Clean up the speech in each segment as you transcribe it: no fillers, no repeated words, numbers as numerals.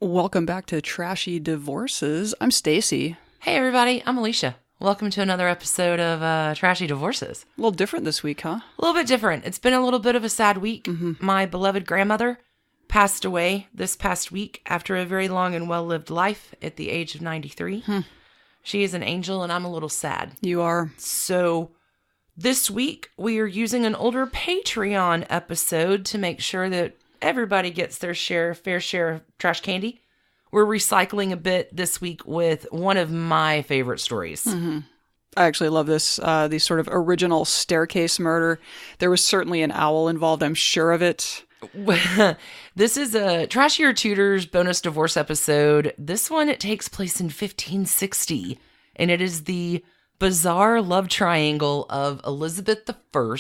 Welcome back to Trashy Divorces. I'm Stacy. Hey everybody, I'm Alicia. Welcome to another episode of Trashy Divorces. A little different this week, huh? A little bit different. It's been a little bit of a sad week. My beloved grandmother passed away this past week after a very long and well-lived life at the age of 93. She is an angel and I'm a little sad. You are. So this week we are using an older Patreon episode to make sure that everybody gets their fair share of trash candy. We're recycling a bit this week with one of my favorite stories. I actually love this, the sort of original staircase murder. There was certainly an owl involved, I'm sure of it. This is a Trashier Tutors bonus divorce episode. This one, it takes place in 1560, and it is the bizarre love triangle of Elizabeth I,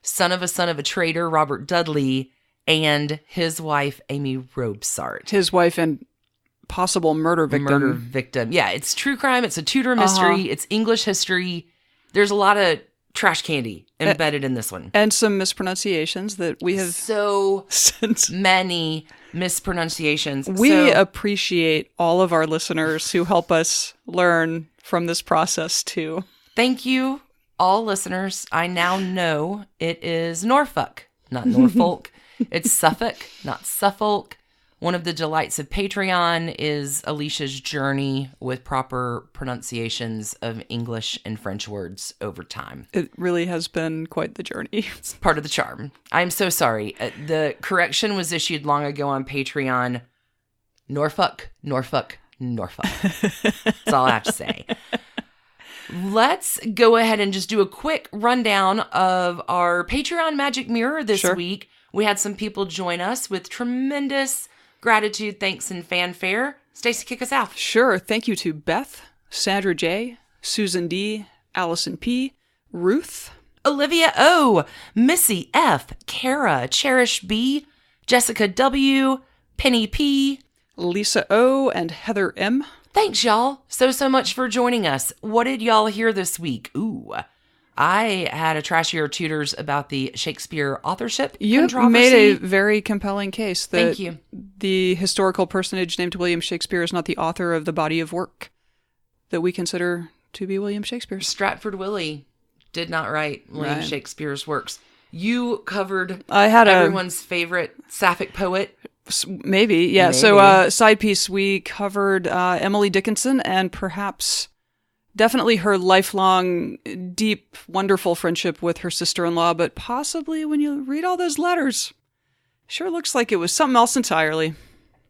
son of a traitor, Robert Dudley, and his wife, Amy Robsart. His wife and possible murder victim. Yeah, it's true crime. It's a Tudor mystery. It's English history. There's a lot of trash candy embedded in this one. And some mispronunciations that we have... So many mispronunciations. We appreciate all of our listeners who help us learn from this process, too. Thank you, all listeners. I now know it is Norfolk, not Norfolk. It's Suffolk, not Suffolk. One of the delights of Patreon is Alicia's journey with proper pronunciations of English and French words over time. It really has been quite the journey. It's part of the charm. I'm so sorry. The correction was issued long ago on Patreon. Norfolk, Norfolk, Norfolk. That's all I have to say. Let's go ahead and just do a quick rundown of our Patreon Magic Mirror this week. We had some people join us with tremendous gratitude, thanks, and fanfare. Stacy, kick us out. Sure. Thank you to Beth, Sandra J, Susan D, Allison P, Ruth, Olivia O, Missy F, Kara, Cherish B, Jessica W, Penny P, Lisa O, and Heather M. Thanks, y'all, so much for joining us. What did y'all hear this week? Ooh, I had a Trashier Tutors about the Shakespeare authorship controversy. You made a very compelling case that Thank you. The historical personage named William Shakespeare is not the author of the body of work that we consider to be William Shakespeare's. Stratford Willie did not write William Shakespeare's works. You covered everyone's favorite Sapphic poet. Maybe, yeah. Maybe. So side piece, we covered Emily Dickinson and perhaps... definitely her lifelong, deep, wonderful friendship with her sister-in-law, but possibly when you read all those letters, sure looks like it was something else entirely.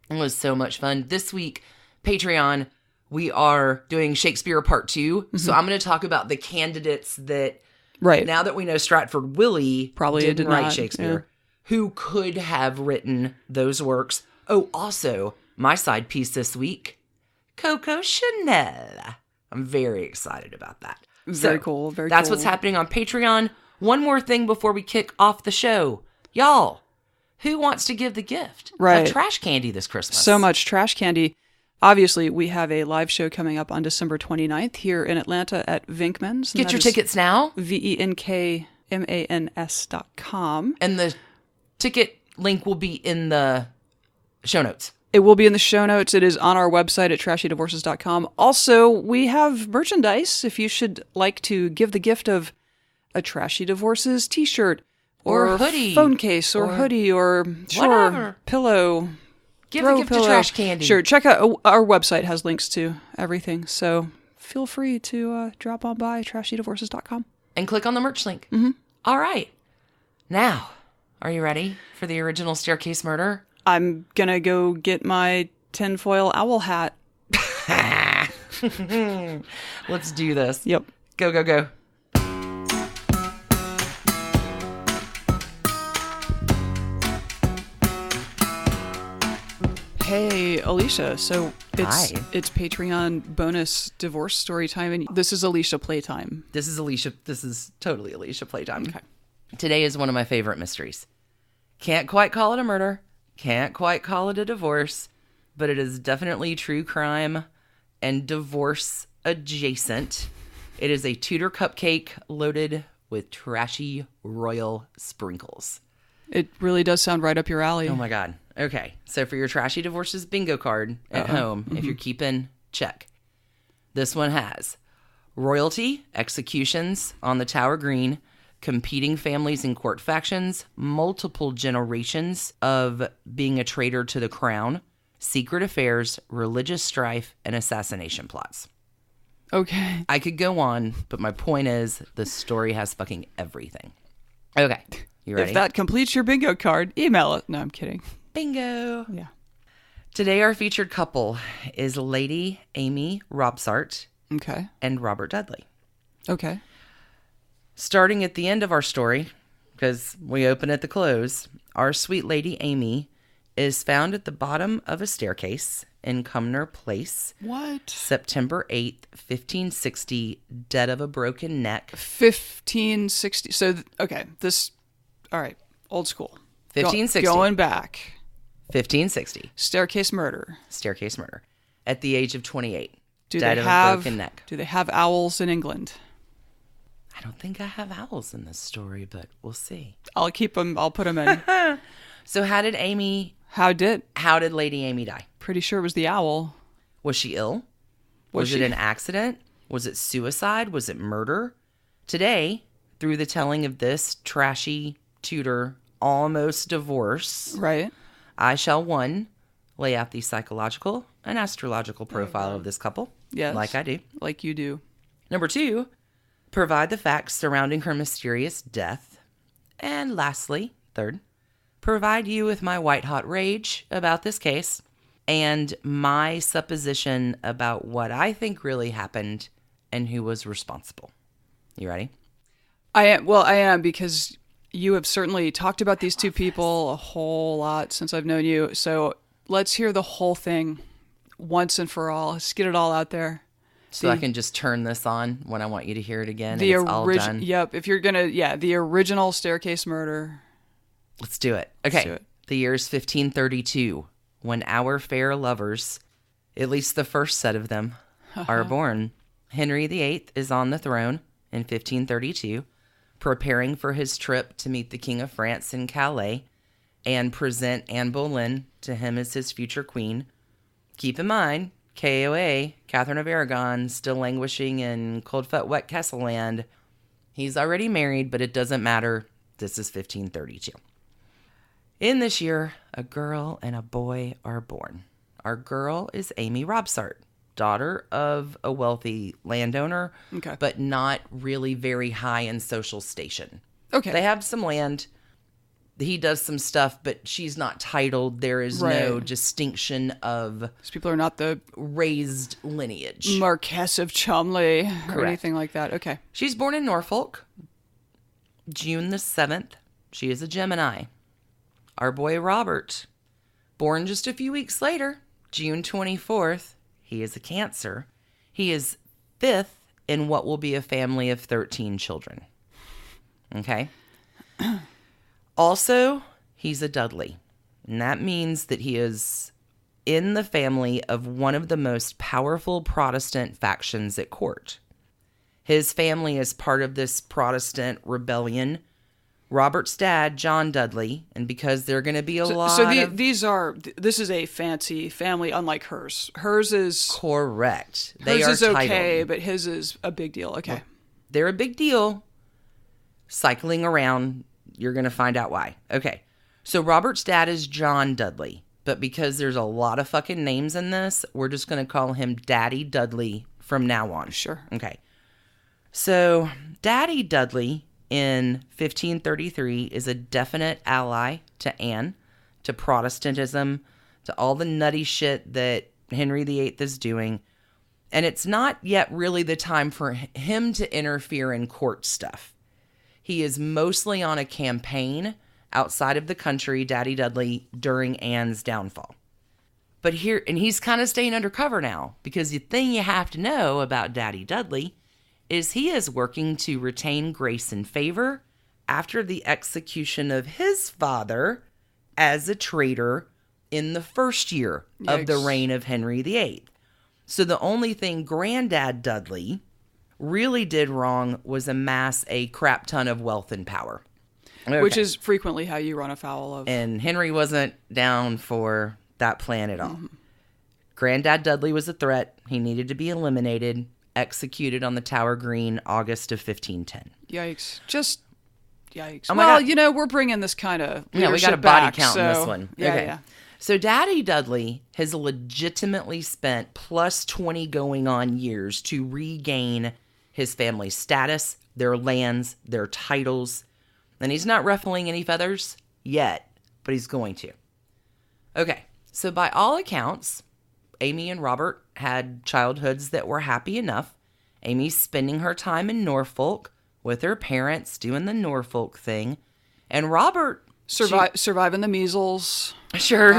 It was so much fun. This week, Patreon, we are doing Shakespeare Part 2. So I'm going to talk about the candidates that, now that we know Stratford Willie probably didn't write Shakespeare, who could have written those works. Oh, also, my side piece this week, Coco Chanel. I'm very excited about that. Very cool. Very That's cool. what's happening on Patreon. One more thing before we kick off the show. Y'all, who wants to give the gift of trash candy this Christmas? So much trash candy. Obviously, we have a live show coming up on December 29th here in Atlanta at Venkman's. Get your tickets now. VENKMANS.com. And the ticket link will be in the show notes. It will be in the show notes. It is on our website at trashydivorces.com. Also, we have merchandise if you should like to give the gift of a Trashy Divorces t-shirt or hoodie, phone case or hoodie or whatever. Pillow. Give the gift of trash candy. Sure. Check out our website has links to everything. So feel free to drop on by trashydivorces.com. And click on the merch link. All right. Now, are you ready for the original staircase murder? I'm going to go get my tinfoil owl hat. Let's do this. Yep. Go, go, go. Hey, Alicia. So Hi. It's Patreon bonus divorce story time, and this is Alicia playtime. This is totally Alicia playtime. Okay. Today is one of my favorite mysteries. Can't quite call it a murder. Can't quite call it a divorce, but it is definitely true crime and divorce adjacent. It is a Tudor cupcake loaded with trashy royal sprinkles. It really does sound right up your alley. Oh my God. Okay, so for your Trashy Divorces bingo card at home, if you're keeping check, this one has royalty, executions on the Tower Green, competing families and court factions, multiple generations of being a traitor to the crown, secret affairs, religious strife, and assassination plots. Okay. I could go on, but my point is the story has fucking everything. Okay, you ready? If that completes your bingo card, email it. No, I'm kidding. Bingo. Yeah. Today our featured couple is Lady Amy Robsart Okay. and Robert Dudley. Okay. Starting at the end of our story, because we open at the close, our sweet Lady Amy is found at the bottom of a staircase in Cumnor Place. What? September 8th, 1560, dead of a broken neck. 1560. So, okay, this, all right, old school. 1560. Going back. 1560. Staircase murder. Staircase murder. At the age of 28. Do dead they of have, a broken neck. Do they have owls in England? I don't think I have owls in this story, but we'll see. I'll keep them, I'll put them in. So how did Lady Amy die? Pretty sure it was the owl. Was she ill? Was it an accident? Was it suicide? Was it murder? Today, through the telling of this trashy Tudor almost divorce, right? I shall, 1, lay out the psychological and astrological profile of this couple. Yes. Like I do. Like you do. Number 2, provide the facts surrounding her mysterious death. And lastly, 3rd, provide you with my white-hot rage about this case and my supposition about what I think really happened and who was responsible. You ready? I am, because you have certainly talked about these two people a whole lot since I've known you. So let's hear the whole thing once and for all. Let's get it all out there. So I can just turn this on when I want you to hear it again and it's all done? Yep. If you're going to, the original staircase murder. Let's do it. Okay. Let's do it. The year is 1532, when our fair lovers, at least the first set of them, are born. Henry VIII is on the throne in 1532, preparing for his trip to meet the King of France in Calais and present Anne Boleyn to him as his future queen. Keep in mind, KOA, Catherine of Aragon, still languishing in cold-foot wet castle land. He's already married, but it doesn't matter. This is 1532. In this year, a girl and a boy are born. Our girl is Amy Robsart, daughter of a wealthy landowner, but not really very high in social station. Okay. They have some land. He does some stuff, but she's not titled. There is no distinction of... These people are not the... raised lineage. Marquess of Cholmondeley or anything like that. Okay. She's born in Norfolk, June the 7th. She is a Gemini. Our boy Robert, born just a few weeks later, June 24th, he is a Cancer. He is 5th in what will be a family of 13 children. Okay? Also, he's a Dudley. And that means that he is in the family of one of the most powerful Protestant factions at court. His family is part of this Protestant rebellion. Robert's dad, John Dudley, and because they're going to be this is a fancy family unlike hers. Hers is... Correct. Hers is okay, but his is a big deal. Okay. They're a big deal. Cycling around, you're going to find out why. Okay. So Robert's dad is John Dudley, but because there's a lot of fucking names in this, we're just going to call him Daddy Dudley from now on. Sure. Okay. So Daddy Dudley... in 1533 is a definite ally to Anne, to Protestantism, to all the nutty shit that Henry VIII is doing. And it's not yet really the time for him to interfere in court stuff. He is mostly on a campaign outside of the country, Daddy Dudley, during Anne's downfall. But he's kind of staying undercover now, because the thing you have to know about Daddy Dudley is he is working to retain grace and favor after the execution of his father as a traitor in the first year of the reign of Henry VIII. So the only thing Granddad Dudley really did wrong was amass a crap ton of wealth and power. which is frequently how you run afoul of. And Henry wasn't down for that plan at all. Granddad Dudley was a threat. He needed to be eliminated, executed on the Tower Green, August of 1510. Yikes. Just yikes. Oh my God. We're bringing this kind of Yeah, we got a body count in this one. Yeah, okay. yeah. So Daddy Dudley has legitimately spent plus 20 going on years to regain his family's status, their lands, their titles. And he's not ruffling any feathers yet, but he's going to. Okay, so by all accounts, Amy and Robert had childhoods that were happy enough. Amy's spending her time in Norfolk with her parents, doing the Norfolk thing. And Robert... surviving the measles. Sure.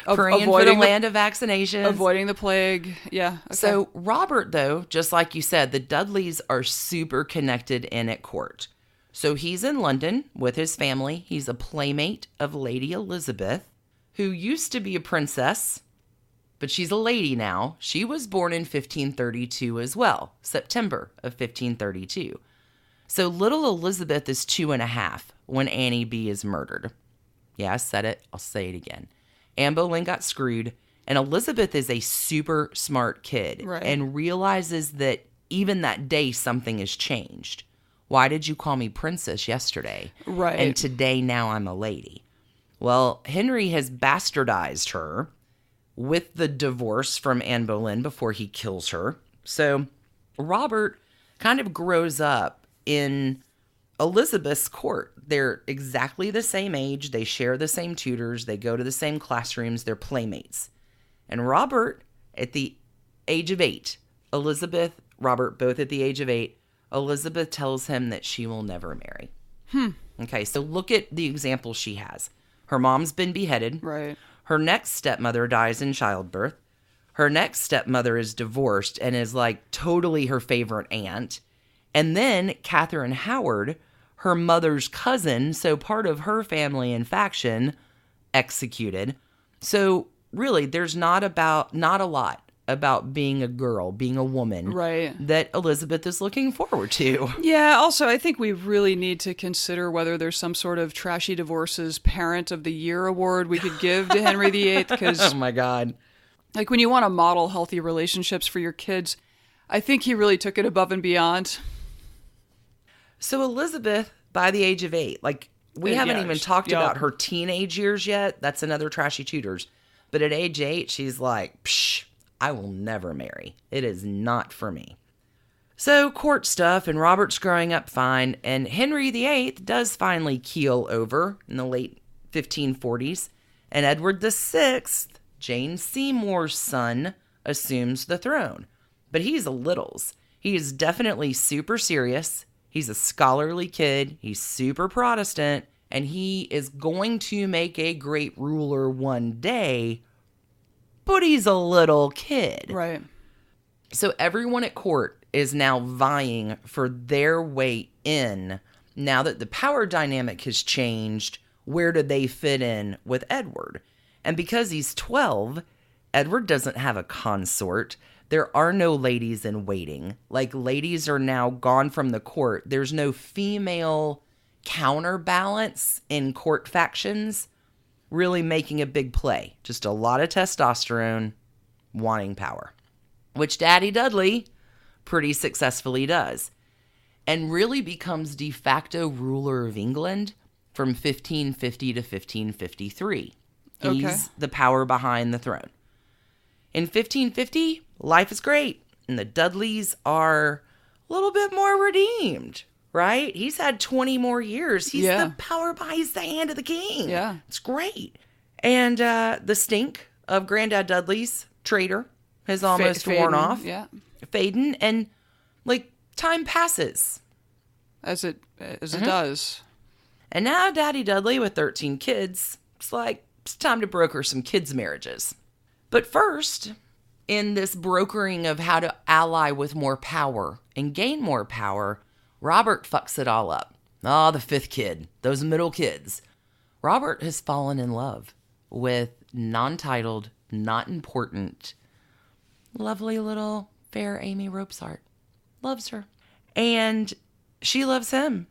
Praying for the land of vaccinations. Avoiding the plague. Yeah. Okay. So Robert, though, just like you said, the Dudleys are super connected in at court. So he's in London with his family. He's a playmate of Lady Elizabeth, who used to be a princess, but she's a lady now. She was born in 1532 as well, September of 1532. So little Elizabeth is 2.5 when Annie B is murdered. Yeah, I said it. I'll say it again. Anne Boleyn got screwed, and Elizabeth is a super smart kid and realizes that even that day something has changed. Why did you call me princess yesterday? Right. And today now I'm a lady. Well, Henry has bastardized her with the divorce from Anne Boleyn before he kills her. So Robert kind of grows up in Elizabeth's court. They're exactly the same age. They share the same tutors. They go to the same classrooms. They're playmates. And Robert, at the age of 8, Elizabeth, Robert, both at the age of 8, Elizabeth tells him that she will never marry. Okay, so look at the example she has. Her mom's been beheaded. Right. Her next stepmother dies in childbirth. Her next stepmother is divorced and is like totally her favorite aunt. And then Catherine Howard, her mother's cousin, so part of her family and faction, executed. So really, there's not a lot about being a girl, being a woman, that Elizabeth is looking forward to. Yeah, also, I think we really need to consider whether there's some sort of Trashy Divorces Parent of the Year award we could give to Henry VIII, because... Oh, my God. Like, when you want to model healthy relationships for your kids, I think he really took it above and beyond. So Elizabeth, by the age of 8, like, we haven't even talked about her teenage years yet. That's another Trashy Tutors. But at age 8, she's like, psh, I will never marry. It is not for me. So court stuff, and Robert's growing up fine, and Henry VIII does finally keel over in the late 1540s, and Edward VI, Jane Seymour's son, assumes the throne. But he's a littles. He is definitely super serious. He's a scholarly kid. He's super Protestant, and he is going to make a great ruler one day, but he's a little kid. Right. So everyone at court is now vying for their way in. Now that the power dynamic has changed, where do they fit in with Edward? And because he's 12, Edward doesn't have a consort. There are no ladies in waiting. Like, ladies are now gone from the court. There's no female counterbalance in court factions really making a big play. Just a lot of testosterone wanting power, which Daddy Dudley pretty successfully does, and really becomes de facto ruler of England from 1550 to 1553. He's the power behind the throne. In 1550, life is great, and the Dudleys are a little bit more redeemed, right? He's had 20 more years. He's the power behind the hand of the king. Yeah. It's great. And the stink of Granddad Dudley's traitor has almost worn off. Yeah. Fading, and, like, time passes. As it does. And now Daddy Dudley with 13 kids, it's like, it's time to broker some kids' marriages. But first, in this brokering of how to ally with more power and gain more power, Robert fucks it all up. Oh, the 5th kid, those middle kids. Robert has fallen in love with non-titled, not important, lovely little fair Amy Robsart. Loves her. And she loves him.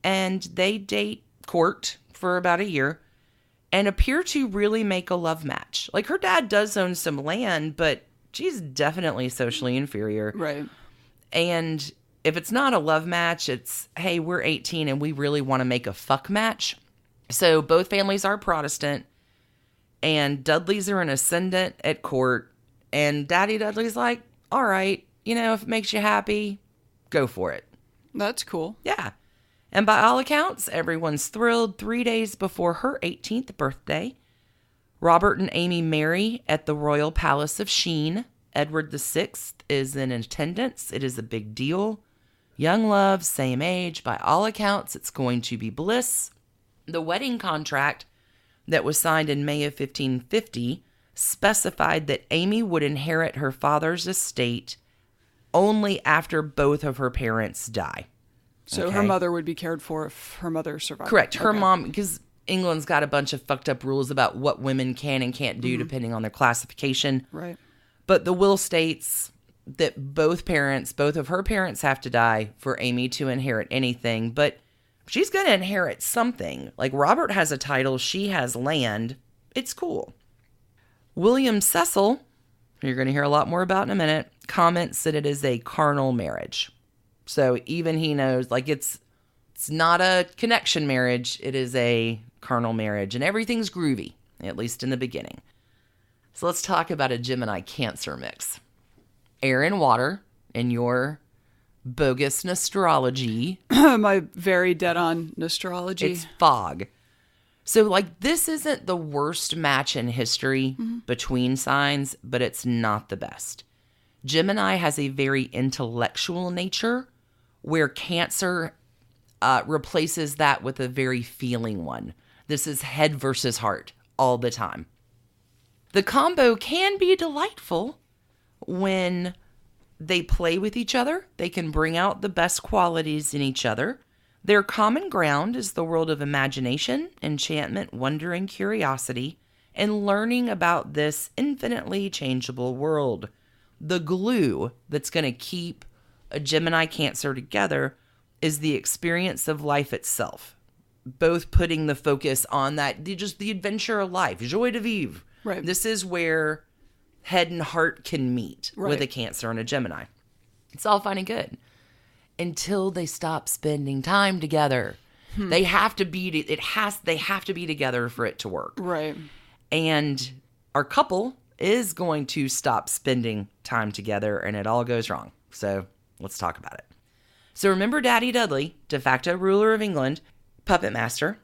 and they court for about a year and appear to really make a love match. Like, her dad does own some land, but she's definitely socially inferior. Right. And if it's not a love match, it's, hey, we're 18 and we really want to make a fuck match. So both families are Protestant, and Dudleys are an ascendant at court, and Daddy Dudley's like, all right, if it makes you happy, go for it. That's cool. Yeah. And by all accounts, everyone's thrilled. 3 days before her 18th birthday, Robert and Amy marry at the Royal Palace of Sheen. Edward VI is in attendance. It is a big deal. Young love, same age. By all accounts, it's going to be bliss. The wedding contract that was signed in May of 1550 specified that Amy would inherit her father's estate only after both of her parents die. So her mother would be cared for if her mother survived. Correct. Her mom, because England's got a bunch of fucked up rules about what women can and can't do depending on their classification. Right. But the will states that both of her parents have to die for Amy to inherit anything. But she's going to inherit something. Like, Robert has a title. She has land. It's cool. William Cecil, who you're going to hear a lot more about in a minute, comments that it is a carnal marriage. So even he knows, like, it's not a connection marriage. It is a carnal marriage. And everything's groovy, at least in the beginning. So let's talk about a Gemini Cancer mix. Air and water in your bogus astrology. My very dead-on astrology. It's fog. So, like, this isn't the worst match in history between signs, but it's not the best. Gemini has a very intellectual nature, where Cancer replaces that with a very feeling one. This is head versus heart all the time. The combo can be delightful when they play with each other. They can bring out the best qualities in each other. Their common ground is the world of imagination, enchantment, wonder, and curiosity, and learning about this infinitely changeable world. The glue that's going to keep a Gemini Cancer together is the experience of life itself. Both putting the focus on that, just the adventure of life, joie de vivre. Right. This is where head and heart can meet with a Cancer and a Gemini. It's all fine and good until they stop spending time together. They have to be. They have to be together for it to work. Right. And our couple is going to stop spending time together, and it all goes wrong. So let's talk about it. So remember Daddy Dudley, de facto ruler of England, puppet master,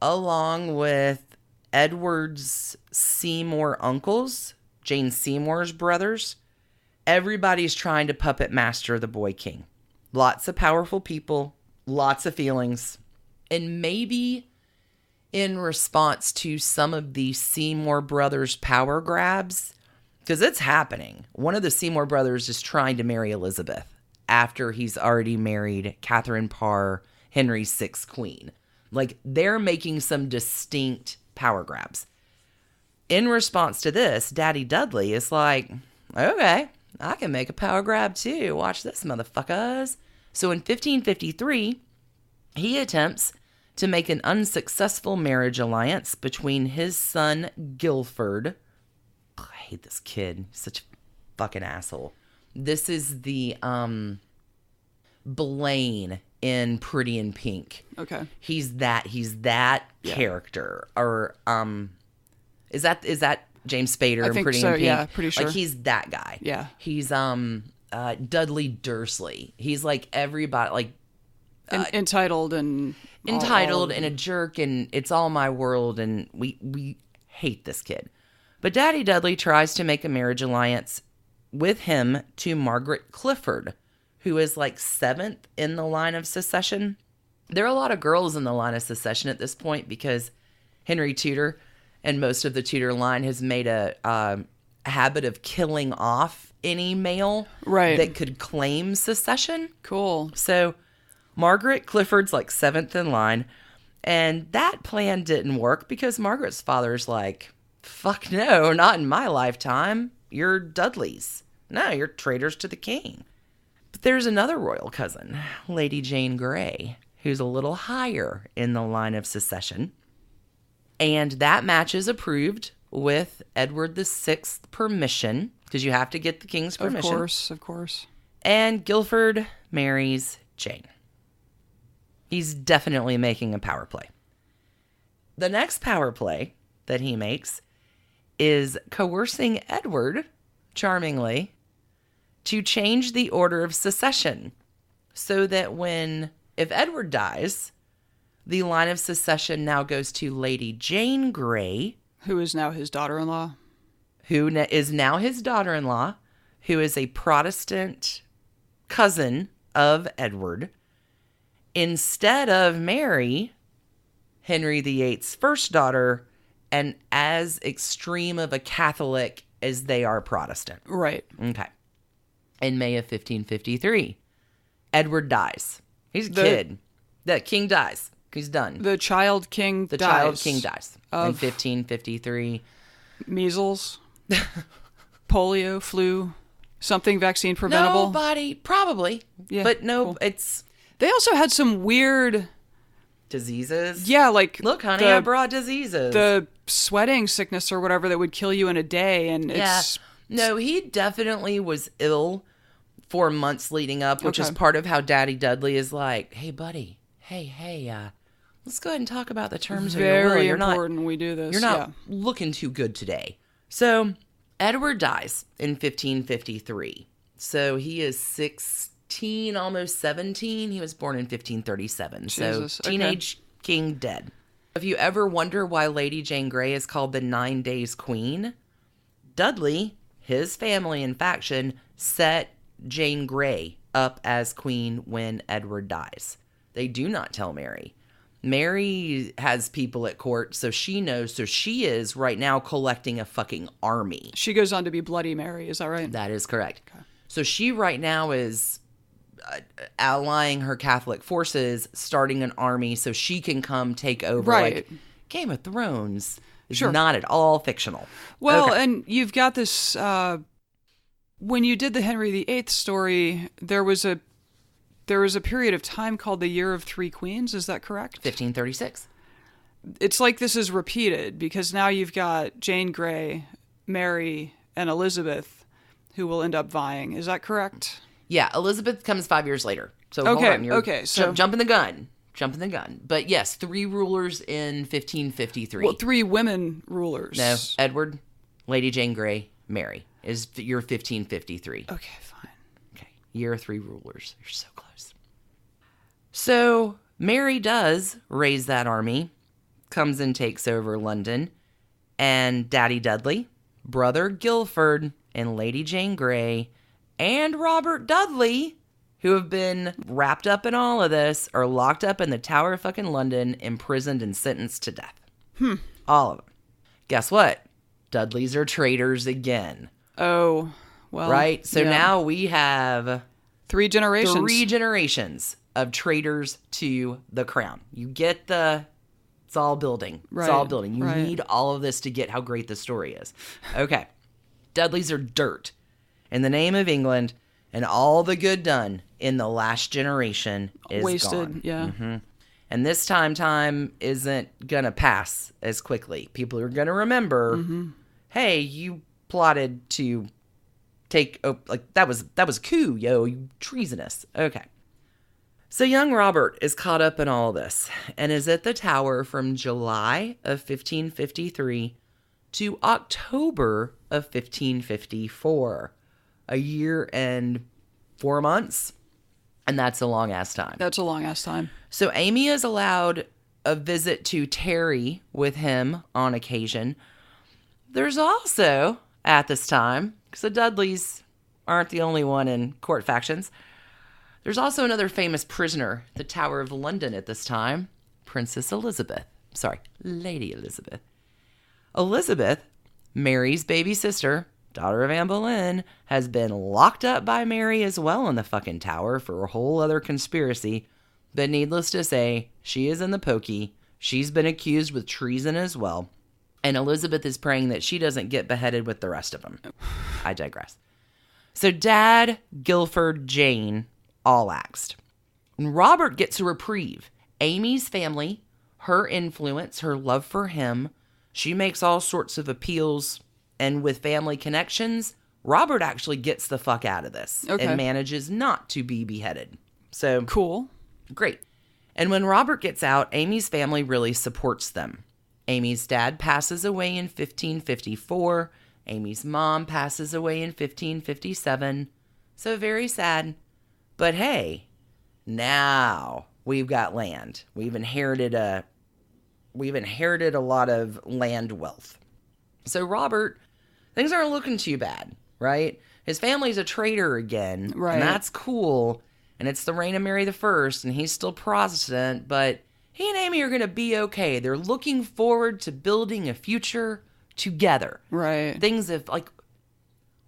along with Edward's Seymour uncles, Jane Seymour's brothers. Everybody's trying to puppet master the boy king. Lots of powerful people, lots of feelings. And maybe in response to some of the Seymour brothers' power grabs, because it's happening. One of the Seymour brothers is trying to marry Elizabeth after he's already married Catherine Parr, Henry's sixth queen. Like, they're making some distinct power grabs. In response to this, Daddy Dudley is like, okay, I can make a power grab too. Watch this, motherfuckers. So in 1553, he attempts to make an unsuccessful marriage alliance between his son, Guilford. I hate this kid. He's such a fucking asshole. This is the Blaine in Pretty in Pink. Okay. He's that character. Or is that James Spader in Pretty in Pink? Yeah, pretty sure. Like, he's that guy. Yeah. He's Dudley Dursley. He's like everybody, like entitled and a jerk, and it's all my world, and we hate this kid. But Daddy Dudley tries to make a marriage alliance with him to Margaret Clifford, who is like seventh in the line of succession. There are a lot of girls in the line of succession at this point because Henry Tudor and most of the Tudor line has made a habit of killing off any male that could claim succession. Cool. So Margaret Clifford's like seventh in line, and that plan didn't work because Margaret's father's like, fuck no, not in my lifetime. You're Dudleys. No, you're traitors to the king. But there's another royal cousin, Lady Jane Grey, who's a little higher in the line of succession. And that match is approved with Edward VI's permission, because you have to get the king's permission. Of course. And Guilford marries Jane. He's definitely making a power play. The next power play that he makes is coercing Edward, charmingly, to change the order of succession so that if Edward dies, the line of succession now goes to Lady Jane Grey. Who is now his daughter-in-law. Who is now his daughter-in-law, who is a Protestant cousin of Edward, instead of Mary, Henry VIII's first daughter, and as extreme of a Catholic as they are Protestant. Right. Okay. In May of 1553, Edward dies. He's a kid. The king dies. He's done. The child king The dies. child king dies in 1553. Measles, polio, flu, something vaccine preventable. Nobody, probably. Yeah, but no, cool. It's They also had some weird diseases. Yeah, like look, honey, I brought diseases. The sweating sickness or whatever that would kill you in a day, and it's no, he definitely was ill for months leading up, which is part of how Daddy Dudley is like, hey, buddy, hey, let's go ahead and talk about the terms of your will. Very important we do this. You're not looking too good today. So Edward dies in 1553. So he is 16, almost 17. He was born in 1537. Jesus. So teenage king dead. If you ever wonder why Lady Jane Grey is called the 9 Days Queen, Dudley, his family and faction, set Jane Grey up as queen when Edward dies. They do not tell Mary. Mary has people at court, so she knows. So she is right now collecting a fucking army. She goes on to be Bloody Mary, is that right? That is correct. Okay. So she right now is allying her Catholic forces, starting an army so she can come take over. Right. Like Game of Thrones is not at all fictional. Well, and you've got this, when you did the Henry VIII story, there was a period of time called the Year of Three Queens. Is that correct? 1536. It's like this is repeated because now you've got Jane Grey, Mary, and Elizabeth who will end up vying. Is that correct? Yeah, Elizabeth comes 5 years later. So hold on. So jumping the gun. But yes, 3 rulers in 1553. Well, 3 women rulers. No, Edward, Lady Jane Grey, Mary is your 1553. Okay, fine. Okay, year 3 rulers. You're so close. So Mary does raise that army, comes and takes over London, and Daddy Dudley, Brother Guilford, and Lady Jane Grey, and Robert Dudley, who have been wrapped up in all of this, are locked up in the Tower of fucking London, imprisoned and sentenced to death. All of them. Guess what? Dudleys are traitors again. Oh, well. Right? So now we have 3 generations. 3 generations of traitors to the crown. You get it's all building. Right. It's all building. You need all of this to get how great the story is. Okay. Dudleys are dirt. In the name of England, and all the good done in the last generation is wasted, gone. Yeah. Mm-hmm. And this time isn't going to pass as quickly. People are going to remember, hey, you plotted to take, that was a coup, yo, you treasonous. Okay. So young Robert is caught up in all this and is at the Tower from July of 1553 to October of 1554. A year and 4 months. And that's a long-ass time. So Amy is allowed a visit to tarry with him on occasion. There's also, at this time, because the Dudleys aren't the only one in court factions, there's also another famous prisoner at the Tower of London at this time, Princess Elizabeth. Sorry, Lady Elizabeth. Elizabeth, Mary's baby sister, daughter of Anne Boleyn, has been locked up by Mary as well in the fucking Tower for a whole other conspiracy. But needless to say, she is in the pokey. She's been accused with treason as well. And Elizabeth is praying that she doesn't get beheaded with the rest of them. I digress. So Dad, Guilford, Jane, all axed. And Robert gets a reprieve. Amy's family, her influence, her love for him, she makes all sorts of appeals. And with family connections, Robert actually gets the fuck out of this and manages not to be beheaded. So cool. Great. And when Robert gets out, Amy's family really supports them. Amy's dad passes away in 1554. Amy's mom passes away in 1557. So very sad. But hey, now we've got land. We've inherited a lot of land wealth. So Robert, things aren't looking too bad, right? His family's a traitor again. Right. And that's cool. And it's the reign of Mary I, and he's still Protestant, but he and Amy are going to be okay. They're looking forward to building a future together. Right. Things of, like,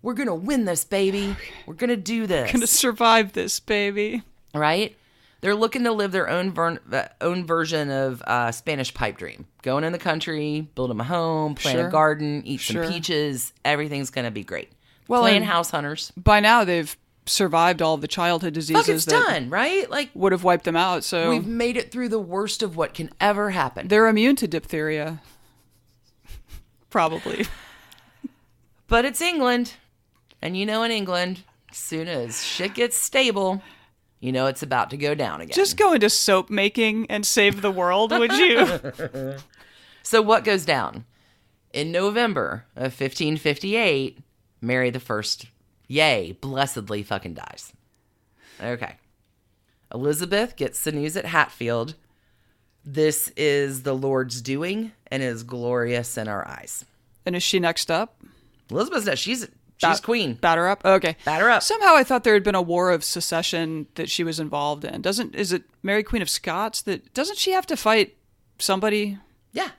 we're going to win this, baby. We're going to do this. Going to survive this, baby. Right? They're looking to live their own version of Spanish pipe dream. Going in the country, build them a home, plant a garden, eat some peaches. Everything's going to be great. Well, Playing house hunters. By now, they've survived all of the childhood diseases that done, right? Like, would have wiped them out. So we've made it through the worst of what can ever happen. They're immune to diphtheria. Probably. But it's England. And you know, in England, as soon as shit gets stable, you know it's about to go down again. Just go into soap making and save the world, would you? So what goes down? In November of 1558, Mary I, yay, blessedly fucking dies. Okay. Elizabeth gets the news at Hatfield. This is the Lord's doing and is glorious in our eyes. And is she next up? Elizabeth's she's queen. Batter up? Okay. Batter up. Somehow I thought there had been a war of secession that she was involved in. Is it Mary Queen of Scots doesn't she have to fight somebody? Yeah.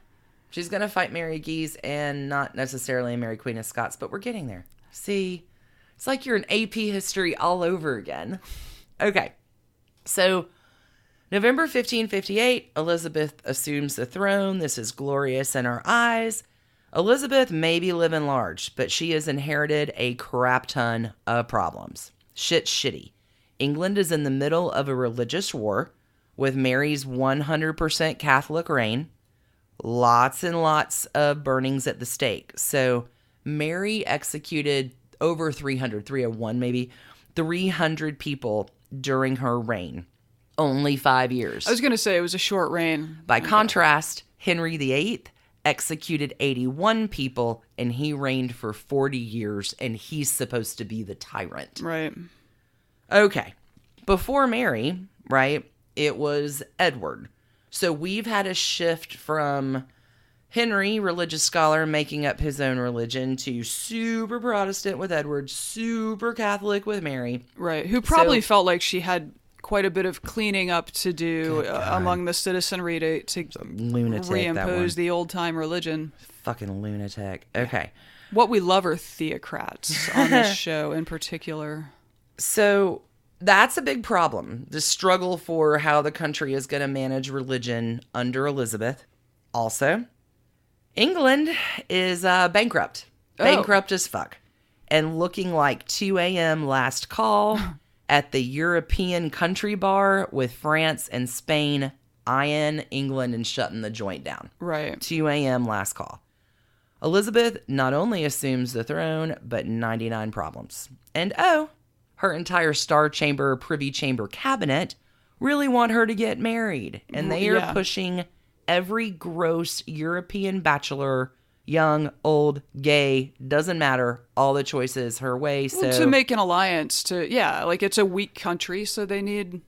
She's going to fight Mary Guise and not necessarily Mary Queen of Scots, but we're getting there. See, it's like you're in AP history all over again. Okay. So, November 1558, Elizabeth assumes the throne. This is glorious in our eyes. Elizabeth may be living large, but she has inherited a crap ton of problems. Shit's shitty. England is in the middle of a religious war with Mary's 100% Catholic reign. Lots and lots of burnings at the stake. So, Mary executed over 301 maybe, 300 people during her reign. Only 5 years. I was going to say it was a short reign. By contrast, Henry VIII executed 81 people, and he reigned for 40 years, and he's supposed to be the tyrant. Right. Okay. Before Mary, right, it was Edward. So we've had a shift from Henry, religious scholar, making up his own religion, to super Protestant with Edward, super Catholic with Mary. Right, who probably felt like she had quite a bit of cleaning up to do among the citizenry to reimpose the old-time religion. Fucking lunatic. Okay. What we love are theocrats on this show in particular. So that's a big problem, the struggle for how the country is going to manage religion under Elizabeth. Also, England is bankrupt. Bankrupt as fuck. And looking like 2 a.m. last call at the European country bar with France and Spain eyeing England and shutting the joint down. Right. 2 a.m. last call. Elizabeth not only assumes the throne, but 99 problems. And her entire Star Chamber, Privy Chamber cabinet really want her to get married. And they are pushing every gross European bachelor, young, old, gay, doesn't matter, all the choices her way. So to make an alliance, it's a weak country, so they need...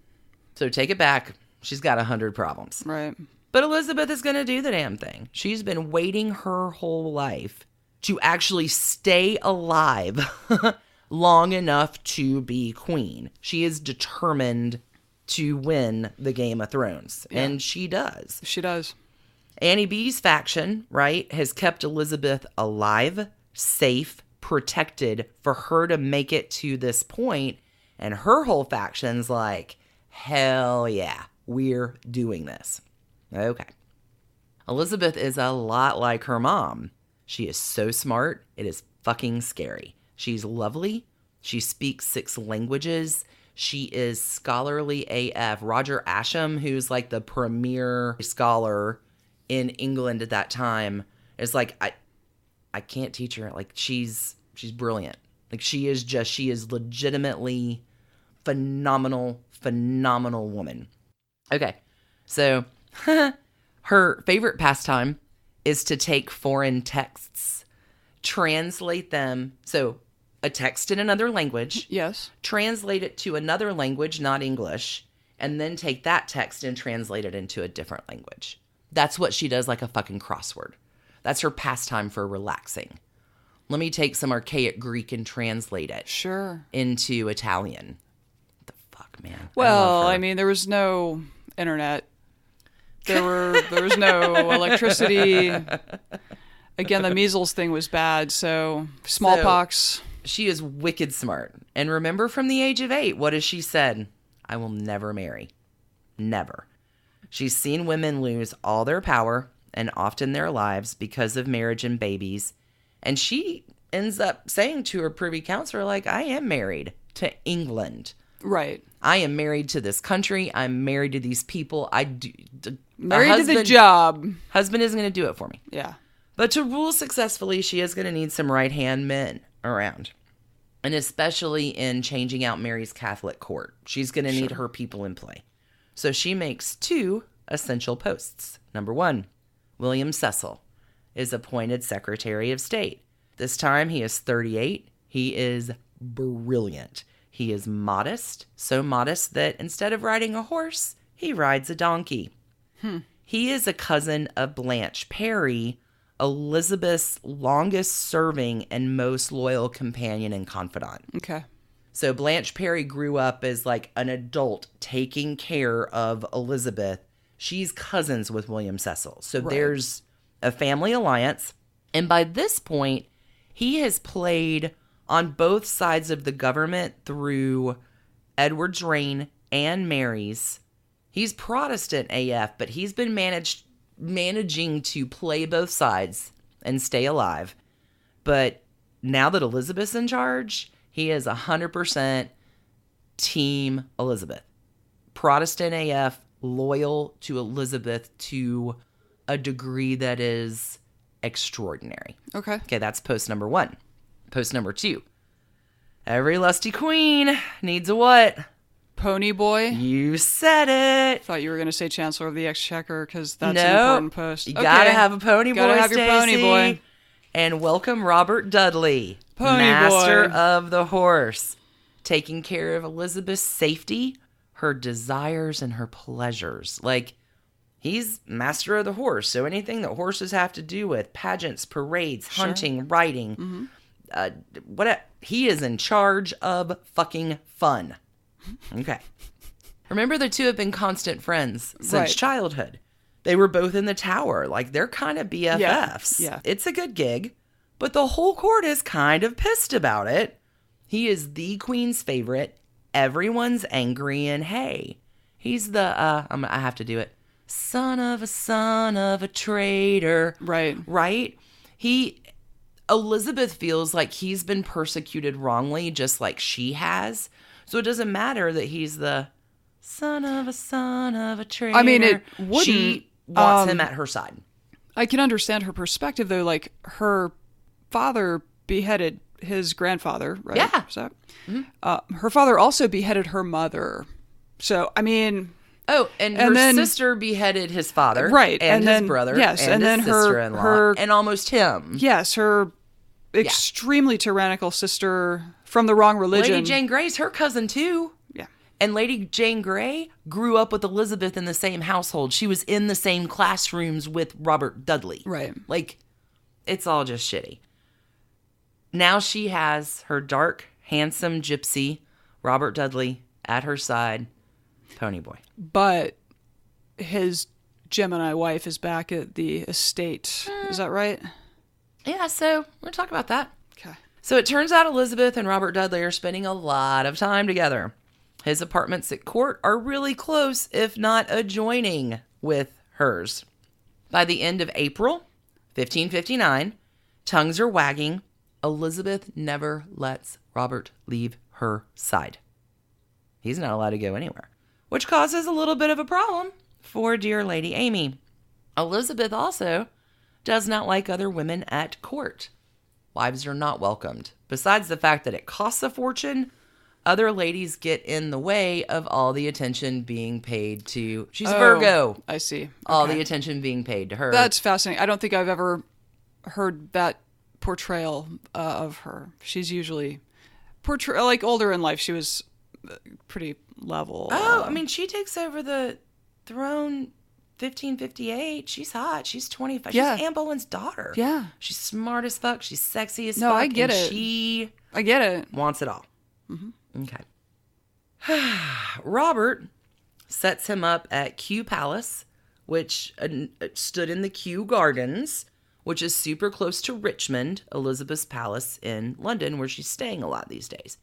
So take it back. She's got 100 problems. Right. But Elizabeth is going to do the damn thing. She's been waiting her whole life to actually stay alive long enough to be queen. She is determined to win the Game of Thrones. Yeah. And she does. She does. Annie B's faction, right, has kept Elizabeth alive, safe, protected for her to make it to this point. And her whole faction's like, hell yeah, we're doing this. Okay. Elizabeth is a lot like her mom. She is so smart, it is fucking scary. She's lovely. She speaks 6 languages. She is scholarly AF. Roger Ascham, who's like the premier scholar in England at that time, is like, I can't teach her. Like, she's brilliant. Like, she is legitimately phenomenal woman. Okay. So her favorite pastime is to take foreign texts, translate them. So a text in another language. Yes. Translate it to another language, not English, and then take that text and translate it into a different language. That's what she does, like a fucking crossword. That's her pastime for relaxing. Let me take some archaic Greek and translate it. Sure. Into Italian. What the fuck, man? Well, I mean, there was no internet. There was no electricity. Again, the measles thing was bad, so smallpox. So, she is wicked smart. And remember, from the age of 8, what has she said? I will never marry. Never. She's seen women lose all their power and often their lives because of marriage and babies. And she ends up saying to her privy councilor, like, I am married to England. Right. I am married to this country. I'm married to these people. Married to the job. Husband isn't going to do it for me. Yeah. But to rule successfully, she is going to need some right-hand men around. And especially in changing out Mary's Catholic court. She's going to need her people in play. So she makes 2 essential posts. Number 1, William Cecil is appointed Secretary of State. This time he is 38. He is brilliant. He is modest, so modest that instead of riding a horse, he rides a donkey. He is a cousin of Blanche Parry, Elizabeth's longest serving and most loyal companion and confidant. Okay. So Blanche Parry grew up as like an adult taking care of Elizabeth. She's cousins with William Cecil. So there's a family alliance. And by this point, he has played on both sides of the government through Edward's reign and Mary's. He's Protestant AF, but he's been managing to play both sides and stay alive. But now that Elizabeth's in charge, he is 100% Team Elizabeth. Protestant AF, loyal to Elizabeth to a degree that is extraordinary. Okay. Okay, that's post number 1. Post number 2. Every lusty queen needs a what? Pony boy. You said it. Thought you were going to say Chancellor of the Exchequer because that's an important post. You gotta have a pony boy. Gotta have your pony boy. And welcome Robert Dudley, Pony Master boy. of the Horse, taking care of Elizabeth's safety, her desires, and her pleasures. Like, he's Master of the Horse, so anything that horses have to do with pageants, parades, hunting, riding, he is in charge of fucking fun. Okay. Remember, the two have been constant friends since childhood. They were both in the Tower. Like, they're kind of BFFs. Yeah. It's a good gig, but the whole court is kind of pissed about it. He is the queen's favorite. Everyone's angry, and hey, he's the, I have to do it, son of a traitor. Right. Right? Elizabeth feels like he's been persecuted wrongly, just like she has. So it doesn't matter that he's the son of a traitor. I mean, it wouldn't. She wants him at her side. I can understand her perspective, though. Like, her father beheaded his grandfather, right? Yeah. So, her father also beheaded her mother. So, I mean... Oh, and her sister beheaded his father. Right. And his then, brother. Yes. And then his sister-in-law. And almost him. Yes, her extremely tyrannical sister from the wrong religion. Lady Jane Grey's her cousin, too. Yeah. And Lady Jane Grey grew up with Elizabeth in the same household. She was in the same classrooms with Robert Dudley. Right. Like, it's all just shitty. Now she has her dark, handsome gypsy, Robert Dudley, at her side. Pony boy. But his Gemini wife is back at the estate. Is that right? Yeah, so we'll talk about that. Okay. So it turns out Elizabeth and Robert Dudley are spending a lot of time together. His apartments at court are really close, if not adjoining, with hers. By the end of April 1559, tongues are wagging. Elizabeth never lets Robert leave her side. He's not allowed to go anywhere, which causes a little bit of a problem for dear Lady Amy. Elizabeth also does not like other women at court. Wives are not welcomed. Besides the fact that it costs a fortune, other ladies get in the way of all the attention being paid to... She's a Virgo. I see. Okay. All the attention being paid to her. That's fascinating. I don't think I've ever heard that portrayal of her. She's usually... like older in life, she was pretty level. Oh, I mean, she takes over the throne 1558. She's hot. She's 25. Yeah. She's Anne Boleyn's daughter. Yeah. She's smart as fuck. She's sexy as fuck. No, I get it. I get it. Wants it all. Mm-hmm. Okay. Robert sets him up at Kew Palace, which stood in the Kew Gardens, which is super close to Richmond, Elizabeth's palace in London, where she's staying a lot these days.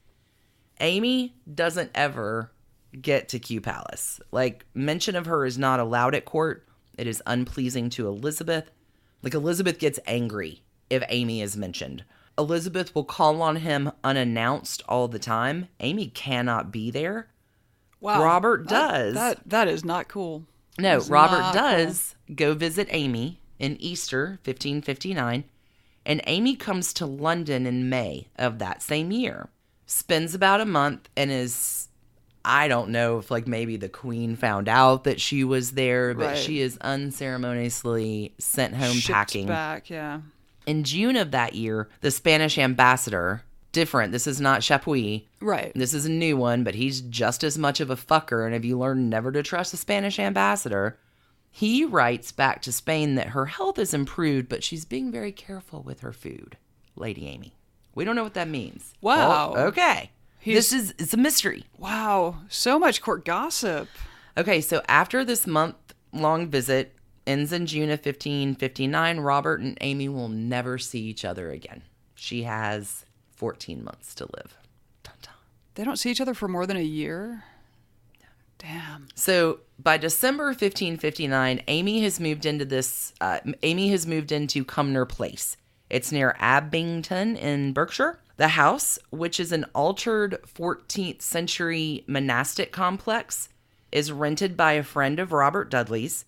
Amy doesn't ever get to Kew Palace. Like, mention of her is not allowed at court. It is unpleasing to Elizabeth. Like, Elizabeth gets angry if Amy is mentioned. Elizabeth will call on him unannounced all the time. Amy cannot be there. Wow. Robert does. That is not cool. No, Robert does go visit Amy in Easter 1559, and Amy comes to London in May of that same year. Spends about a month and is, I don't know if like maybe the Queen found out that she was there, but she is unceremoniously sent home packing. Back, yeah. In June of that year, the Spanish ambassador, different, this is not Chapuis. Right. This is a new one, but he's just as much of a fucker, and if you learn never to trust the Spanish ambassador, he writes back to Spain that her health is improved, but she's being very careful with her food, Lady Amy. We don't know what that means. Wow. Well, okay. It's a mystery. Wow. So much court gossip. Okay, so after this month-long visit ends in June of 1559, Robert and Amy will never see each other again. She has 14 months to live. Dun, dun. They don't see each other for more than a year? Damn. So by December 1559, Amy has moved into Cumnor Place. It's near Abington in Berkshire. The house, which is an altered 14th century monastic complex, is rented by a friend of Robert Dudley's,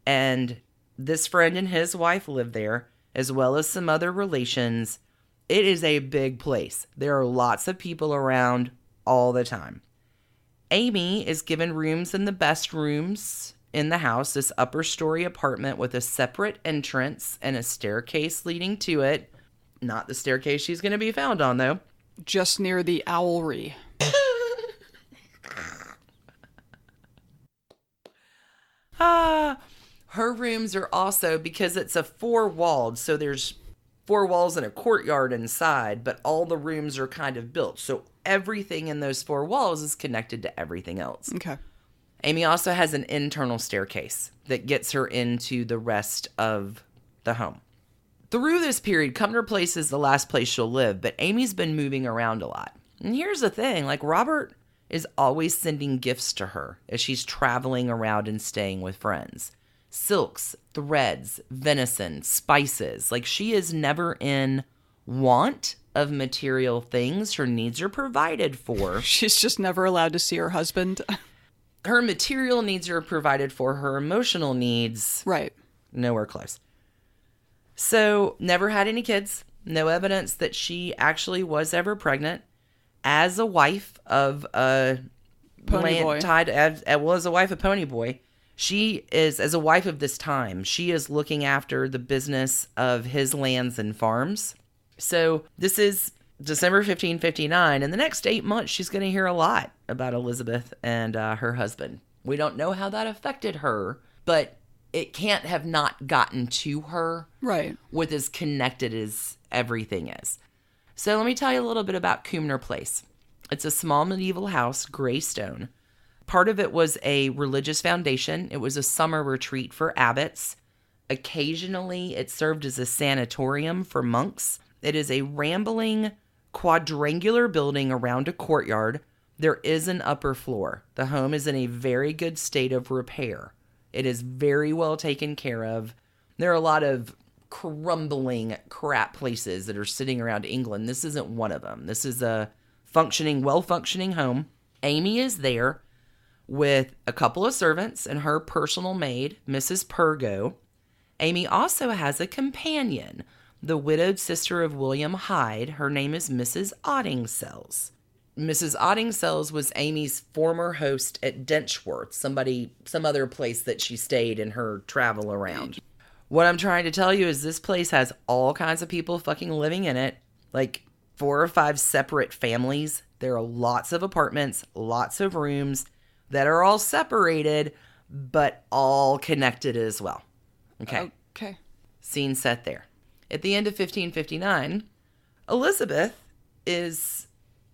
and this friend and his wife live there, as well as some other relations. It is a big place. There are lots of people around all the time. Amy is given rooms in the best rooms in the house, this upper story apartment with a separate entrance and a staircase leading to it. Not the staircase she's going to be found on, though. Just near the owlry. Her rooms are also, because it's a four-walled, so there's 4 walls and a courtyard inside, but all the rooms are kind of built. So everything in those 4 walls is connected to everything else. Okay. Amy also has an internal staircase that gets her into the rest of the home. Through this period, Cumnor Place is the last place she'll live, but Amy's been moving around a lot. And here's the thing, like Robert is always sending gifts to her as she's traveling around and staying with friends. Silks, threads, venison, spices. Like she is never in want of material things. Her needs are provided for. She's just never allowed to see her husband. Her material needs are provided for. Her emotional needs, right, nowhere close. So, never had any kids. No evidence that she actually was ever pregnant. As a wife of a Pony Boy. As a wife of Pony Boy, she is, as a wife of this time, she is looking after the business of his lands and farms. So, this is December 1559, and the next 8 months, she's going to hear a lot about Elizabeth and her husband. We don't know how that affected her, but it can't have not gotten to her, right, with as connected as everything is. So let me tell you a little bit about Cumnor Place. It's a small medieval house, gray stone. Part of it was a religious foundation. It was a summer retreat for abbots. Occasionally, it served as a sanatorium for monks. It is a rambling, quadrangular building around a courtyard. There is an upper floor. The home is in a very good state of repair. It is very well taken care of. There are a lot of crumbling crap places that are sitting around England. This isn't one of them. This is a well-functioning home. Amy is there with a couple of servants and her personal maid, Mrs. Pergo. Amy also has a companion, the widowed sister of William Hyde. Her name is Mrs. Ottingsells. Mrs. Ottingsells was Amy's former host at Denchworth, some other place that she stayed in her travel around. What I'm trying to tell you is this place has all kinds of people fucking living in it, like 4 or 5 separate families. There are lots of apartments, lots of rooms that are all separated, but all connected as well. Okay. Scene set there. At the end of 1559, Elizabeth is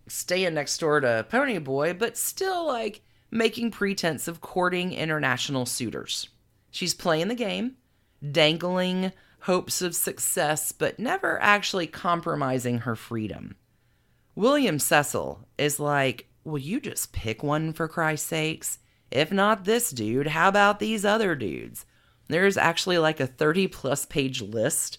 staying next door to Ponyboy, but still, like, making pretense of courting international suitors. She's playing the game, dangling hopes of success, but never actually compromising her freedom. William Cecil is like, will you just pick one for Christ's sakes? If not this dude, how about these other dudes? There's actually like a 30-plus page list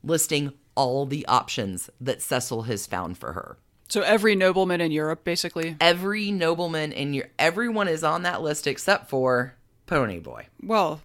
listing all the options that Cecil has found for her. So every nobleman in Europe, basically? Every nobleman in Europe. Everyone is on that list except for Ponyboy. Well...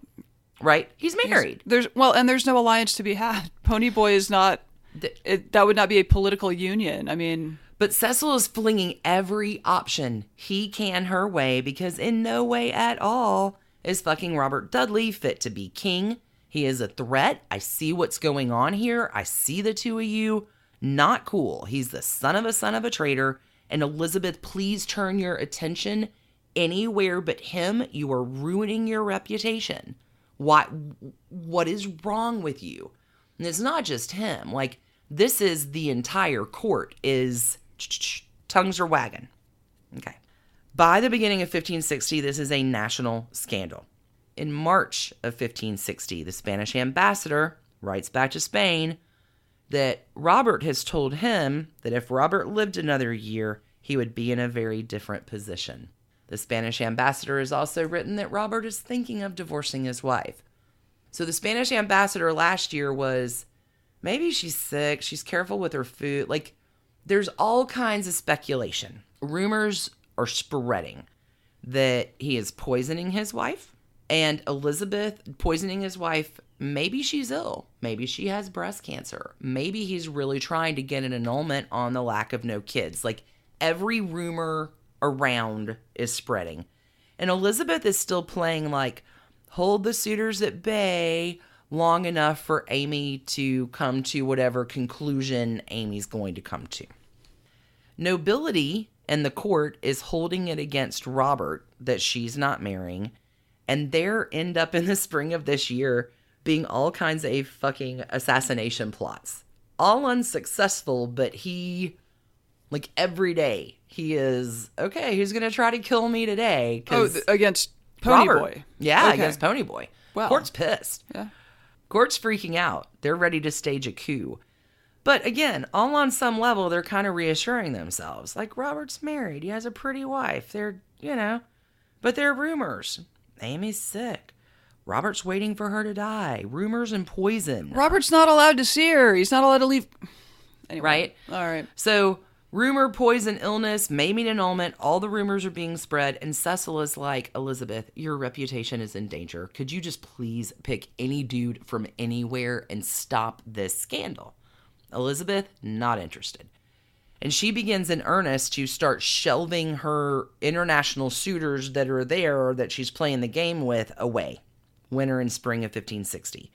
Right? He's married. There's no alliance to be had. Ponyboy is not... that would not be a political union. I mean... But Cecil is flinging every option he can her way because in no way at all is fucking Robert Dudley fit to be king. He is a threat. I see what's going on here. I see the two of you. Not cool. He's the son of a traitor. And Elizabeth, please turn your attention anywhere but him. You are ruining your reputation. What is wrong with you? And it's not just him. Like, this is the entire court is... tongues are wagging. Okay. By the beginning of 1560, this is a national scandal. In March of 1560, the Spanish ambassador writes back to Spain that Robert has told him that if Robert lived another year, he would be in a very different position. The Spanish ambassador has also written that Robert is thinking of divorcing his wife. So the Spanish ambassador last year was, maybe she's sick, she's careful with her food. Like, there's all kinds of speculation. Rumors are spreading that he is poisoning his wife, and Elizabeth poisoning his wife. Maybe she's ill. Maybe she has breast cancer. Maybe he's really trying to get an annulment on the lack of no kids. Like, every rumor around is spreading. And Elizabeth is still playing like, hold the suitors at bay long enough for Amy to come to whatever conclusion Amy's going to come to. Nobility and the court is holding it against Robert that she's not marrying, and there end up in the spring of this year being all kinds of fucking assassination plots. All unsuccessful, but he, like, every day he is, okay, who's going to try to kill me today? Against Ponyboy. Yeah, okay. Against Ponyboy. Wow. Court's pissed. Yeah. Court's freaking out. They're ready to stage a coup. But again, all on some level, they're kind of reassuring themselves. Like, Robert's married. He has a pretty wife. They're, but they're rumors. Amy's sick. Robert's waiting for her to die. Rumors and poison. Robert's not allowed to see her. He's not allowed to leave. Anyway. Right? All right. So, rumor, poison, illness, maybe an annulment. All the rumors are being spread. And Cecil is like, Elizabeth, your reputation is in danger. Could you just please pick any dude from anywhere and stop this scandal? Elizabeth, not interested. And she begins in earnest to start shelving her international suitors that are there that she's playing the game with away. Winter and spring of 1560.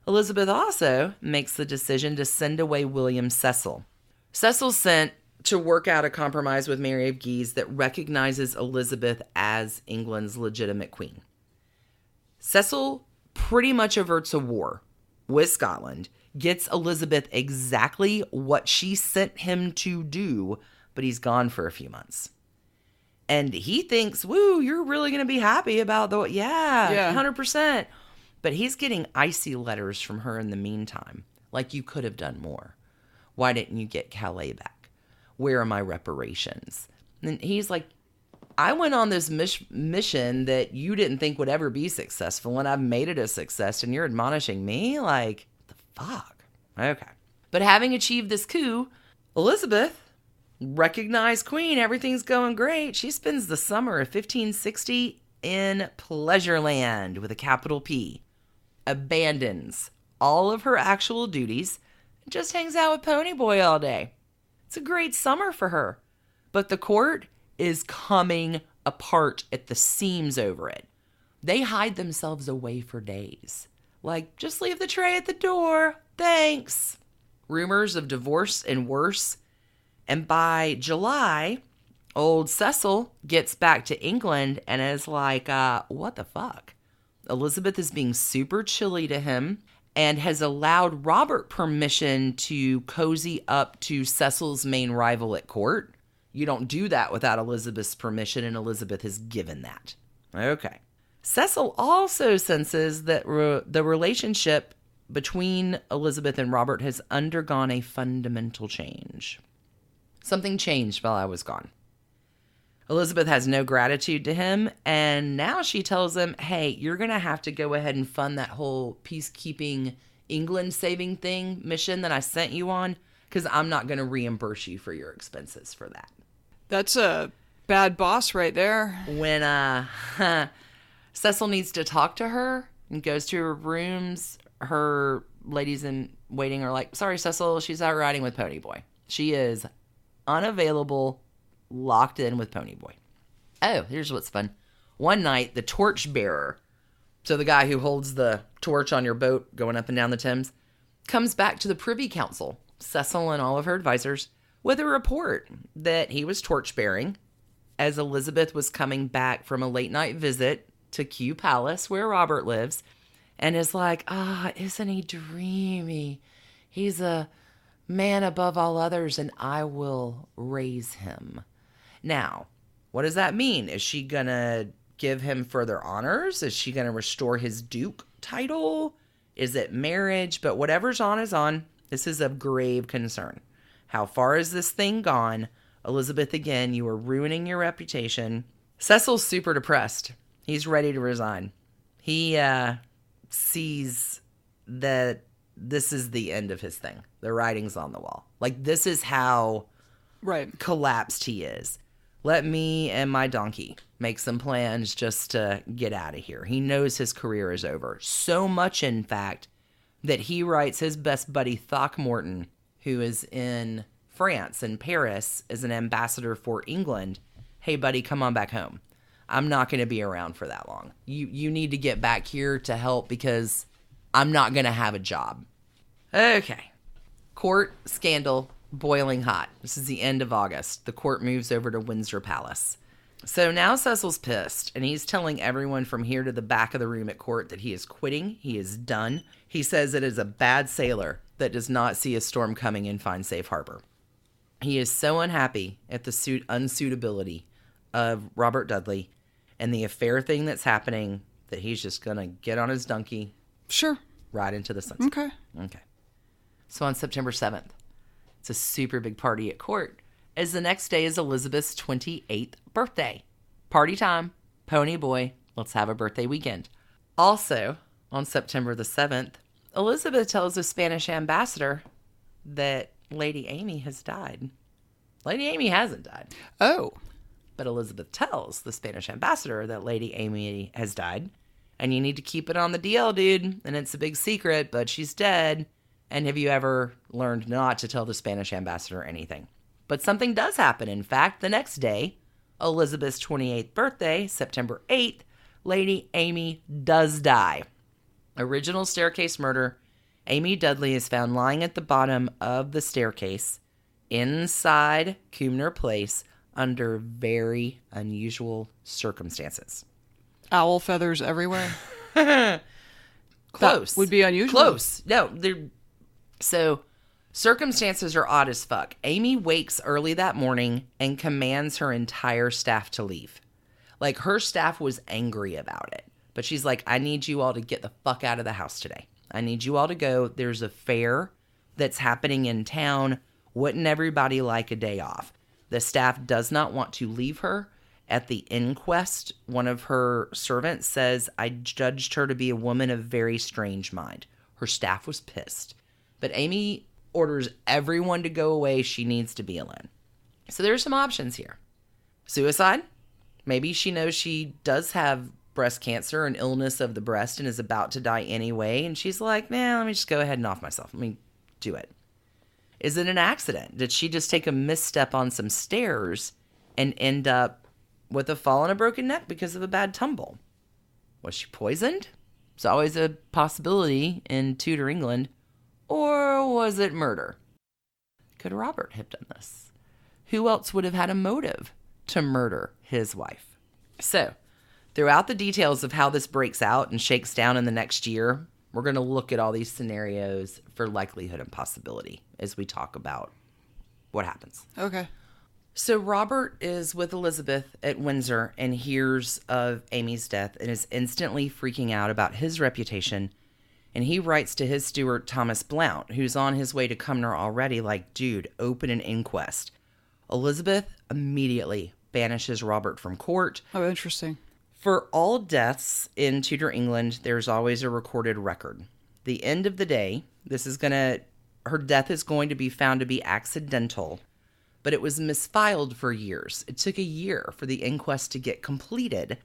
Elizabeth also makes the decision to send away William Cecil. Cecil's sent to work out a compromise with Mary of Guise that recognizes Elizabeth as England's legitimate queen. Cecil pretty much averts a war with Scotland, gets Elizabeth exactly what she sent him to do, but he's gone for a few months. And he thinks, woo, you're really going to be happy about yeah, 100%. But he's getting icy letters from her in the meantime. Like, you could have done more. Why didn't you get Calais back? Where are my reparations? And he's like, I went on this mission that you didn't think would ever be successful, and I've made it a success, and you're admonishing me? Like, the fuck? Okay. But having achieved this coup, Elizabeth recognized queen, everything's going great. She spends the summer of 1560 in Pleasureland with a capital P. Abandons all of her actual duties and just hangs out with Ponyboy all day. It's a great summer for her. But the court is coming apart at the seams over it. They hide themselves away for days. Like, just leave the tray at the door. Thanks. Rumors of divorce and worse. And by July, old Cecil gets back to England and is like, what the fuck? Elizabeth is being super chilly to him and has allowed Robert permission to cozy up to Cecil's main rival at court. You don't do that without Elizabeth's permission, and Elizabeth has given that. Okay. Cecil also senses that the relationship between Elizabeth and Robert has undergone a fundamental change. Something changed while I was gone. Elizabeth has no gratitude to him, and now she tells him, hey, you're going to have to go ahead and fund that whole peacekeeping England saving thing mission that I sent you on, because I'm not going to reimburse you for your expenses for that. That's a bad boss right there. When Cecil needs to talk to her and goes to her rooms, her ladies in waiting are like, sorry, Cecil, she's out riding with Ponyboy. She is unavailable, locked in with Ponyboy. Oh, here's what's fun. One night, the torchbearer, so the guy who holds the torch on your boat going up and down the Thames, comes back to the Privy Council, Cecil and all of her advisors, with a report that he was torch-bearing as Elizabeth was coming back from a late-night visit to Kew Palace, where Robert lives, and is like, isn't he dreamy? He's a man above all others, and I will raise him. Now, what does that mean? Is she going to give him further honors? Is she going to restore his duke title? Is it marriage? But whatever's on is on. This is of grave concern. How far is this thing gone? Elizabeth, again, you are ruining your reputation. Cecil's super depressed. He's ready to resign. He sees that this is the end of his thing. The writing's on the wall. Like, this is how collapsed he is. Let me and my donkey make some plans just to get out of here. He knows his career is over. So much, in fact, that he writes his best buddy Throckmorton, who is in France, in Paris, as an ambassador for England. Hey, buddy, come on back home. I'm not going to be around for that long. You need to get back here to help because I'm not going to have a job. Okay. Court scandal boiling hot. This is the end of August. The court moves over to Windsor Palace. So now Cecil's pissed, and he's telling everyone from here to the back of the room at court that he is quitting. He is done. He says it is a bad sailor that does not see a storm coming and find safe harbor. He is so unhappy at the unsuitability of Robert Dudley and the affair thing that's happening that he's just going to get on his donkey. Sure. Ride into the sunset. Okay. So on September 7th, it's a super big party at court, as the next day is Elizabeth's 28th birthday. Party time, Ponyboy, let's have a birthday weekend. Also, on September the 7th, Elizabeth tells the Spanish ambassador that Lady Amy has died. Lady Amy hasn't died. Oh. But Elizabeth tells the Spanish ambassador that Lady Amy has died, and you need to keep it on the DL, dude, and it's a big secret, but she's dead. And have you ever learned not to tell the Spanish ambassador anything? But something does happen. In fact, the next day, Elizabeth's 28th birthday, September 8th, Lady Amy does die. Original staircase murder. Amy Dudley is found lying at the bottom of the staircase inside Cumnor Place under very unusual circumstances. Owl feathers everywhere? Close. That would be unusual. Close. No, so circumstances are odd as fuck. Amy wakes early that morning and commands her entire staff to leave. Like, her staff was angry about it. But she's like, I need you all to get the fuck out of the house today. I need you all to go. There's a fair that's happening in town. Wouldn't everybody like a day off? The staff does not want to leave her. At the inquest, one of her servants says, I judged her to be a woman of very strange mind. Her staff was pissed. But Amy orders everyone to go away. She needs to be alone. So there's some options here. Suicide. Maybe she knows she does have breast cancer, an illness of the breast, and is about to die anyway. And she's like, nah, let me just go ahead and off myself. Let me do it. Is it an accident? Did she just take a misstep on some stairs and end up with a fall and a broken neck because of a bad tumble? Was she poisoned? It's always a possibility in Tudor England. Or was it murder? Could Robert have done this? Who else would have had a motive to murder his wife? So, throughout the details of how this breaks out and shakes down in the next year, we're going to look at all these scenarios for likelihood and possibility as we talk about what happens. Okay. So Robert is with Elizabeth at Windsor and hears of Amy's death and is instantly freaking out about his reputation. And he writes to his steward, Thomas Blount, who's on his way to Cumnor already, like, dude, open an inquest. Elizabeth immediately banishes Robert from court. Oh, interesting. For all deaths in Tudor England, there's always a recorded record. The end of the day, her death is going to be found to be accidental, but it was misfiled for years. It took a year for the inquest to get completed.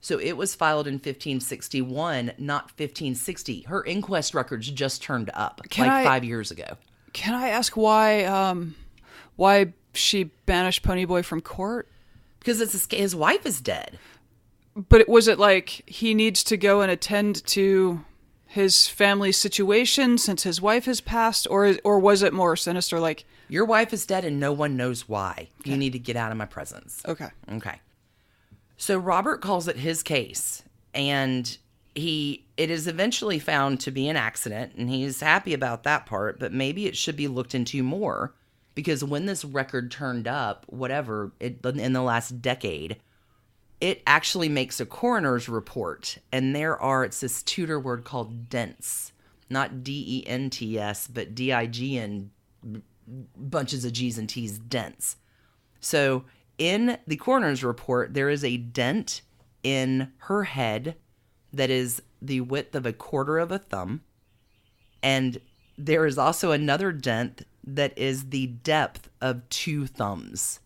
So it was filed in 1561, not 1560. Her inquest records just turned up 5 years ago. Can I ask why she banished Ponyboy from court? Because his wife is dead. But was it like he needs to go and attend to his family situation since his wife has passed? Or was it more sinister, like... Your wife is dead and no one knows why. Okay. You need to get out of my presence. Okay. So Robert calls it his case, and it is eventually found to be an accident, and he's happy about that part, but maybe it should be looked into more, because when this record turned up, in the last decade, it actually makes a coroner's report, and it's this Tudor word called dents, not D-E-N-T-S, but D-I-G-N, bunches of G's and T's, dents. So in the coroner's report, there is a dent in her head that is the width of a quarter of a thumb, and there is also another dent that is the depth of 2 thumbs.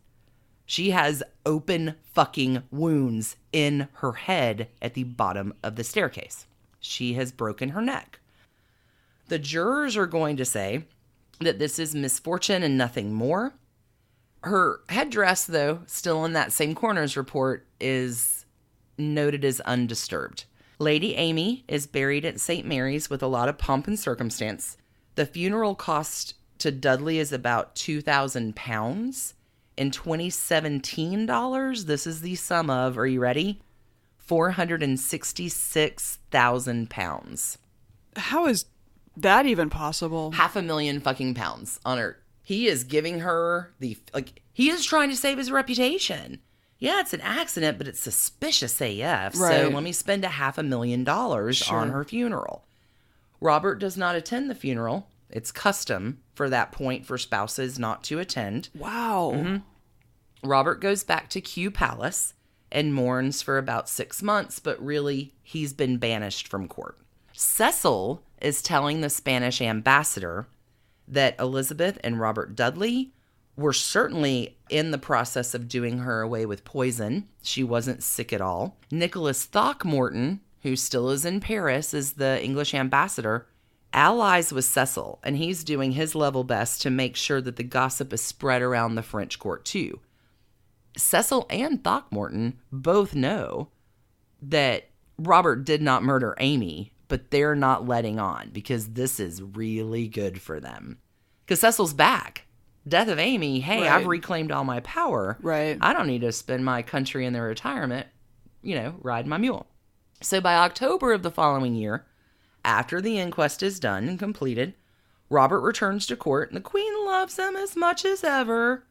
She has open fucking wounds in her head at the bottom of the staircase. She has broken her neck. The jurors are going to say that this is misfortune and nothing more. Her headdress, though, still in that same coroner's report, is noted as undisturbed. Lady Amy is buried at St. Mary's with a lot of pomp and circumstance. The funeral cost to Dudley is about £2,000. In 2017 dollars, this is the sum of, are you ready? £466,000. How is that even possible? £500,000 fucking pounds on her. He is giving her he is trying to save his reputation. Yeah, it's an accident, but it's suspicious AF. Right. So let me spend $500,000 on her funeral. Robert does not attend the funeral. It's custom for that point for spouses not to attend. Wow. Mm-hmm. Robert goes back to Kew Palace and mourns for about 6 months, but really, he's been banished from court. Cecil is telling the Spanish ambassador that Elizabeth and Robert Dudley were certainly in the process of doing her away with poison. She wasn't sick at all. Nicholas Throckmorton, who still is in Paris, is the English ambassador, allies with Cecil, and he's doing his level best to make sure that the gossip is spread around the French court too. Cecil and Throckmorton both know that Robert did not murder Amy, but they're not letting on because this is really good for them. Because Cecil's back. Death of Amy, hey, right. I've reclaimed all my power. Right. I don't need to spend my country in their retirement, riding my mule. So by October of the following year, after the inquest is done and completed, Robert returns to court, and the Queen loves him as much as ever.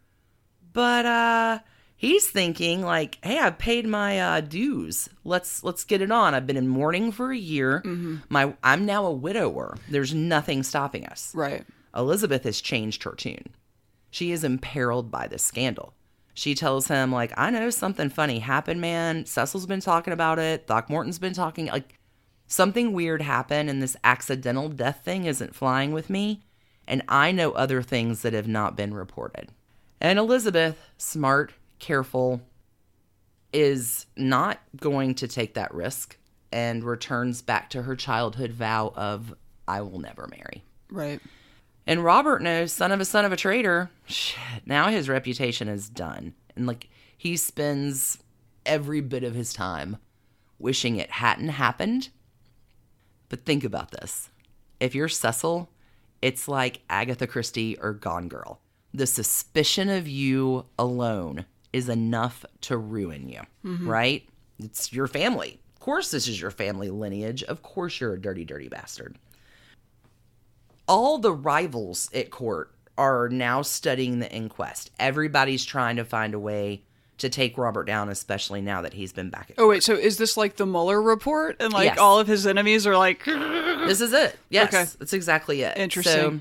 But he's thinking hey, I've paid my dues. Let's get it on. I've been in mourning for a year. Mm-hmm. I'm now a widower. There's nothing stopping us. Right. Elizabeth has changed her tune. She is imperiled by this scandal. She tells him, I know something funny happened, man. Cecil's been talking about it. Throckmorton's been talking. Something weird happened, and this accidental death thing isn't flying with me. And I know other things that have not been reported. And Elizabeth, smart, careful, is not going to take that risk and returns back to her childhood vow of, I will never marry. Right. And Robert knows, son of a traitor, shit, now his reputation is done. And like, he spends every bit of his time wishing it hadn't happened. But think about this. If you're Cecil, it's like Agatha Christie or Gone Girl. The suspicion of you alone is enough to ruin you, right? It's your family. Of course this is your family lineage. Of course you're a dirty, dirty bastard. All the rivals at court are now studying the inquest. Everybody's trying to find a way to take Robert down, especially now that he's been back at court. Oh, wait, so is this like the Mueller report? And like Yes. all of his enemies are like... This is it. Yes, Okay. That's exactly it. Interesting. So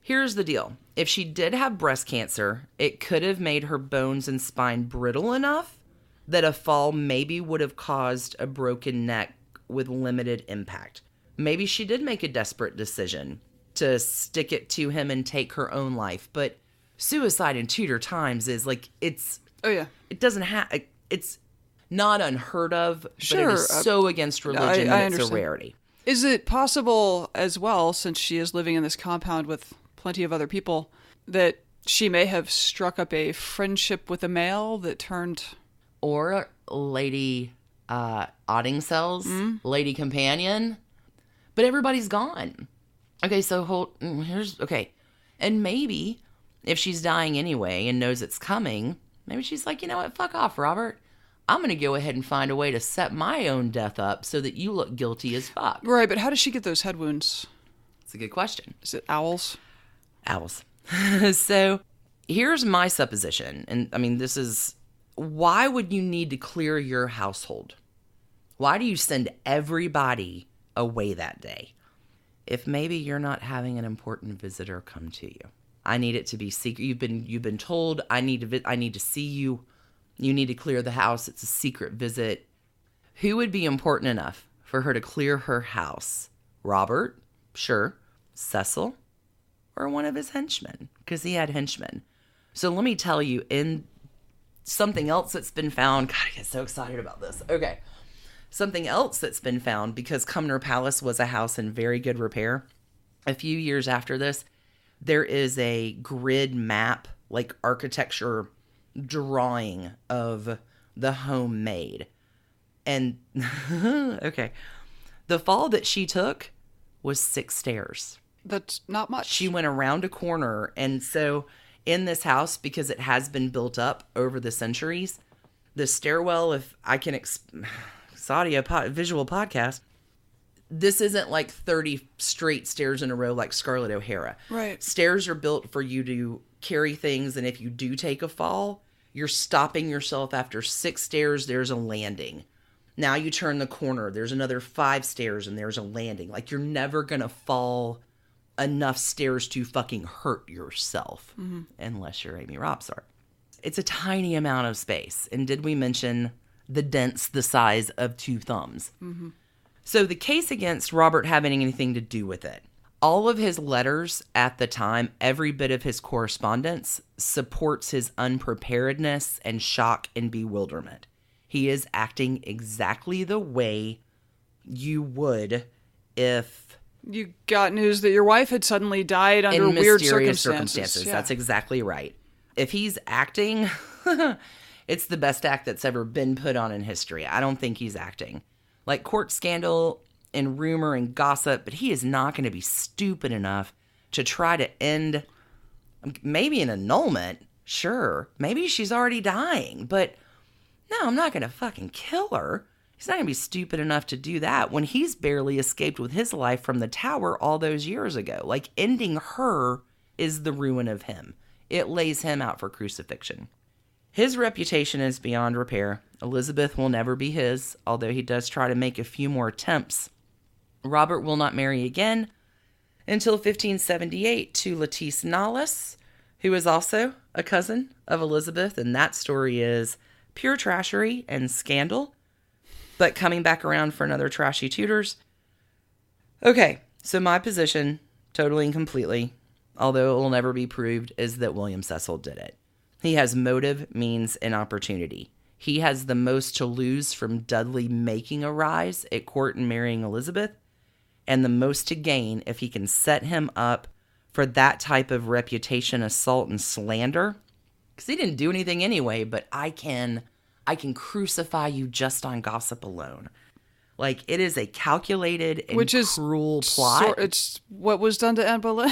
here's the deal. If she did have breast cancer, it could have made her bones and spine brittle enough that a fall maybe would have caused a broken neck with limited impact. Maybe she did make a desperate decision to stick it to him and take her own life. But suicide in Tudor times is like, it's... Oh, yeah. It doesn't have... It's not unheard of, but Sure. it is so against religion I that it's a understand. rarity. Is it possible as well, since she is living in this compound with plenty of other people, that she may have struck up a friendship with a male that turned... Or Lady Otting Cells, Lady Companion. But everybody's gone. Okay, so okay. And maybe if she's dying anyway and knows it's coming, maybe she's like, you know what, fuck off, Robert. I'm going to go ahead and find a way to set my own death up so that you look guilty as fuck. Right, but how does she get those head wounds? It's a good question. Is it owls? Owls. So here's my supposition. And I mean, this is, why would you need to clear your household? Why do you send everybody away that day? If maybe you're not having an important visitor come to you. I need it to be secret. You've been told I need to see you. You need to clear the house. It's a secret visit. Who would be important enough for her to clear her house? Robert? Sure. Cecil? Or one of his henchmen? Because he had henchmen. So let me tell you, in something else that's been found. God, I get so excited about this. Okay. Something else that's been found, because Cumnor Palace was a house in very good repair. A few years after this, there is a grid map, like architecture drawing of the home made. And, okay, the fall that she took was 6 stairs. That's not much. She went around a corner. And so in this house, because it has been built up over the centuries, the stairwell, if I can... it's audio visual podcast. This isn't like 30 straight stairs in a row like Scarlett O'Hara. Right. Stairs are built for you to carry things, and if you do take a fall, you're stopping yourself after 6 stairs, there's a landing. Now you turn the corner, there's another 5 stairs, and there's a landing. Like, you're never gonna fall enough stairs to fucking hurt yourself, unless you're Amy Robsart. It's a tiny amount of space. And did we mention the dents the size of 2 thumbs? So the case against Robert having anything to do with it, all of his letters at the time, every bit of his correspondence supports his unpreparedness and shock and bewilderment. He is acting exactly the way you would if... You got news that your wife had suddenly died under in weird mysterious circumstances. Yeah. That's exactly right. If he's acting, it's the best act that's ever been put on in history. I don't think he's acting. Like court scandal and rumor and gossip, but he is not going to be stupid enough to try to end maybe an annulment. Sure. Maybe she's already dying, but no, I'm not going to fucking kill her. He's not going to be stupid enough to do that when he's barely escaped with his life from the tower all those years ago. Like, ending her is the ruin of him. It lays him out for crucifixion. His reputation is beyond repair. Elizabeth will never be his, although he does try to make a few more attempts. Robert will not marry again until 1578 to Lettice Knollys, who is also a cousin of Elizabeth, and that story is pure trashery and scandal, but coming back around for another trashy Tudors. Okay, so my position, totally and completely, although it will never be proved, is that William Cecil did it. He has motive, means, and opportunity. He has the most to lose from Dudley making a rise at court and marrying Elizabeth, and the most to gain if he can set him up for that type of reputation, assault, and slander. Because he didn't do anything anyway, but I can crucify you just on gossip alone. Like, it is a calculated and cruel plot. It's what was done to Anne Boleyn.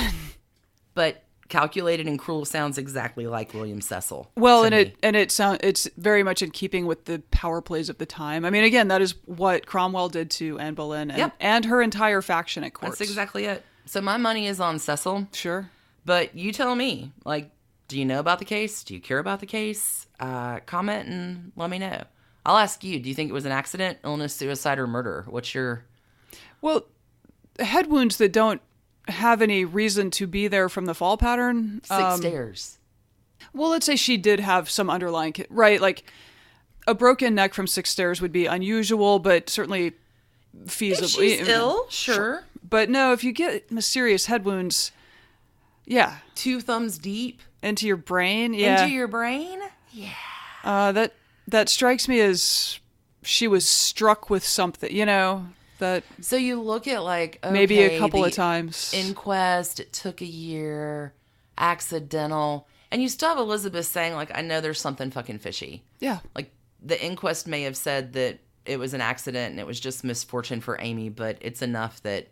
But calculated and cruel sounds exactly like William Cecil. Well, it's very much in keeping with the power plays of the time. I mean, again, that is what Cromwell did to Anne Boleyn and her entire faction at court. That's exactly it. So my money is on Cecil. Sure. But you tell me, like, do you know about the case? Do you care about the case? Comment and let me know. I'll ask you, do you think it was an accident, illness, suicide, or murder? What's your... Well, head wounds that don't have any reason to be there from the fall pattern. 6 stairs. Well, let's say she did have some underlying... Right, like, a broken neck from 6 stairs would be unusual, but certainly feasible. If she's ill, sure. But no, if you get mysterious head wounds, yeah. 2 thumbs deep. Into your brain, yeah. Into your brain? Yeah. That strikes me as she was struck with something, you know, that... So you look at, like, okay, maybe a couple of times. Inquest, it took a year, accidental. And you still have Elizabeth saying, like, I know there's something fucking fishy. Yeah. Like, the inquest may have said that it was an accident and it was just misfortune for Amy, but it's enough that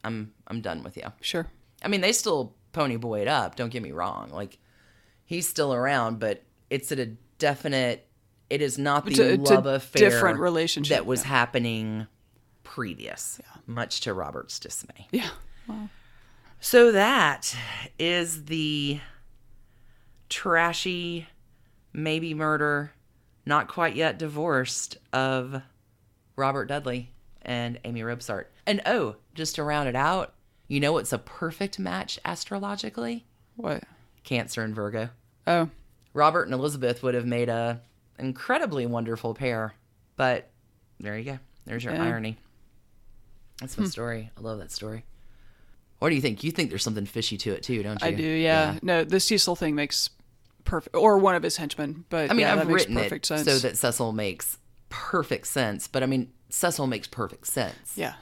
I'm done with you. Sure. I mean, they still pony boy it up, don't get me wrong. Like, he's still around, but it's at a definite... It is not the love affair different relationship that was happening previous, much to Robert's dismay. Yeah. Wow. So that is the trashy, maybe murder, not quite yet divorced of Robert Dudley and Amy Robsart. And just to round it out, you know what's a perfect match astrologically? What? Cancer and Virgo. Oh. Robert and Elizabeth would have made a incredibly wonderful pair, but there you go. There's your irony. That's my story. I love that story. What do you think? You think there's something fishy to it too, don't you? I do, yeah. No, the Cecil thing makes perfect, or one of his henchmen, but I mean, I've written it sense. So that Cecil makes perfect sense, but I mean, Cecil makes perfect sense. Yeah.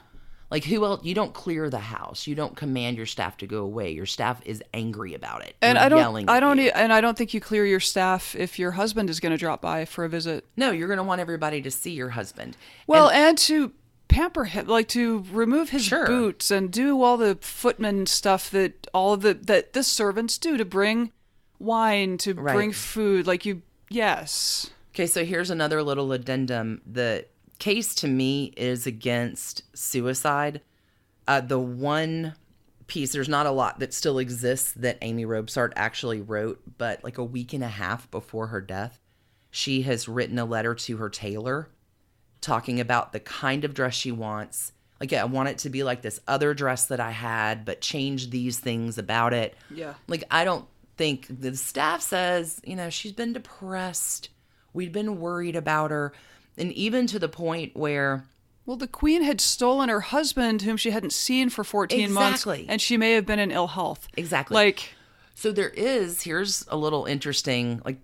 Like, who else? You don't clear the house. You don't command your staff to go away. Your staff is angry about it. And I don't think you clear your staff if your husband is going to drop by for a visit. No, you're going to want everybody to see your husband. Well, and to pamper him, like to remove his boots and do all the footman stuff that the servants do, to bring wine, to bring food. Like yes. Okay, so here's another little addendum. The case to me is against suicide. The one piece, there's not a lot that still exists that Amy Robsart actually wrote, but like a week and a half before her death, she has written a letter to her tailor talking about the kind of dress she wants. Like, I want it to be like this other dress that I had, but change these things about it. Yeah. Like, I don't think the staff says, she's been depressed. We'd been worried about her. And even to the point where... Well, the queen had stolen her husband, whom she hadn't seen for 14 months. And she may have been in ill health. Exactly. So here's a little interesting, I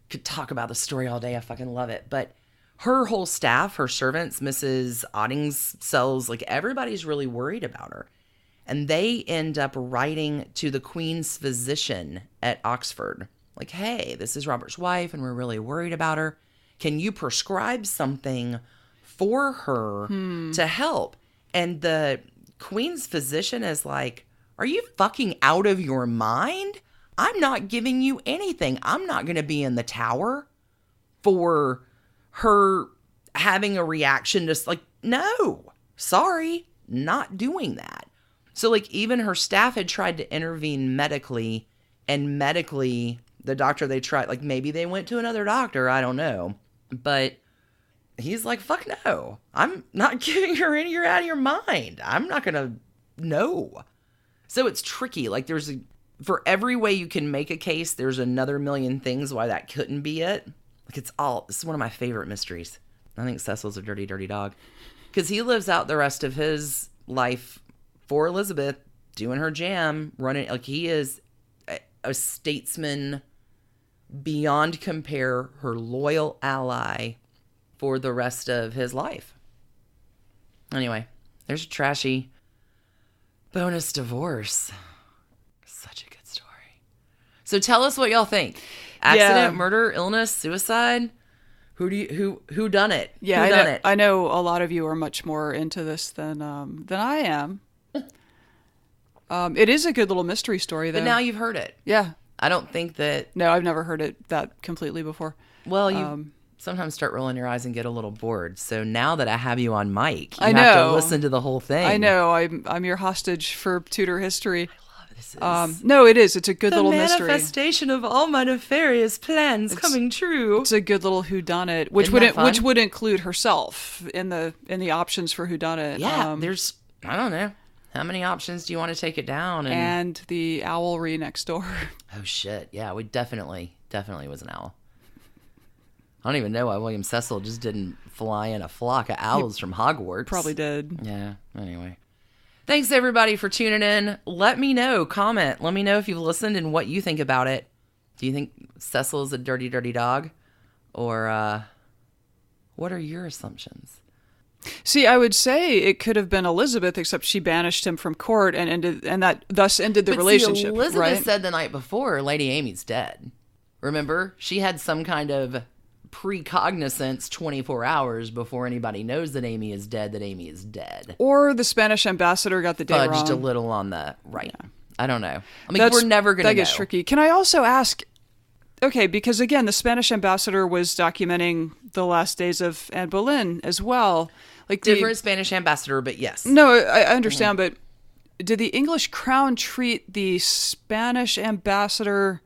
could talk about the story all day. I fucking love it. But her whole staff, her servants, Mrs. Otting's cells, everybody's really worried about her. And they end up writing to the queen's physician at Oxford. Like, hey, this is Robert's wife, and we're really worried about her. Can you prescribe something for her to help? And the queen's physician is like, are you fucking out of your mind? I'm not giving you anything. I'm not going to be in the tower for her having a reaction to no, sorry, not doing that. So even her staff had tried to intervene medically, and medically the doctor they tried, maybe they went to another doctor, I don't know. But he's like, fuck no. I'm not giving her any, you're out of your mind. I'm not going to, no. So it's tricky. For every way you can make a case, there's another million things why that couldn't be it. This is one of my favorite mysteries. I think Cecil's a dirty, dirty dog. Because he lives out the rest of his life for Elizabeth, doing her jam, running, he is a statesman beyond compare her loyal ally for the rest of his life. Anyway, there's a trashy bonus divorce. Such a good story. So tell us what y'all think. Accident, murder, illness, suicide. Who done it? Yeah, who done it? I know a lot of you are much more into this than I am. It is a good little mystery story, though. But now you've heard it. Yeah. I don't think that... No, I've never heard it that completely before. Well, you sometimes start rolling your eyes and get a little bored. So now that I have you on mic, you have to listen to the whole thing. I know. I'm your hostage for Tudor history. I love this. No, it is. It's a good little mystery. The manifestation of all my nefarious plans coming true. It's a good little whodunit, which would include herself in the options for whodunit. Yeah, there's, I don't know. How many options do you want to take it down? And the owlry next door. Oh, shit. Yeah, we definitely was an owl. I don't even know why William Cecil just didn't fly in a flock of owls from Hogwarts. Probably did. Yeah, anyway. Thanks, everybody, for tuning in. Let me know. Comment. Let me know if you've listened and what you think about it. Do you think Cecil is a dirty, dirty dog? Or what are your assumptions? See, I would say it could have been Elizabeth, except she banished him from court and that thus ended the relationship. Elizabeth right? said the night before, Lady Amy's dead. Remember? She had some kind of precognizance 24 hours before anybody knows that Amy is dead. Or the Spanish ambassador got the day wrong. Fudged a little on the right. Yeah. I don't know. I mean, we're never going to know. That gets tricky. Can I also ask... Okay, because again, the Spanish ambassador was documenting the last days of Anne Boleyn as well. Like different Spanish ambassador, but yes. No, I understand, but did the English crown treat the Spanish ambassador,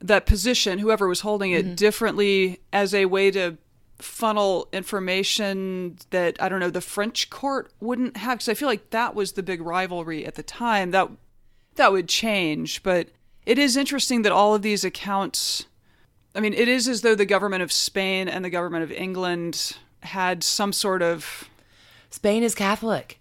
that position, whoever was holding it, differently as a way to funnel information that, I don't know, the French court wouldn't have? Because I feel like that was the big rivalry at the time. That would change, but it is interesting that all of these accounts... I mean, it is as though the government of Spain and the government of England had some sort of... Spain is Catholic.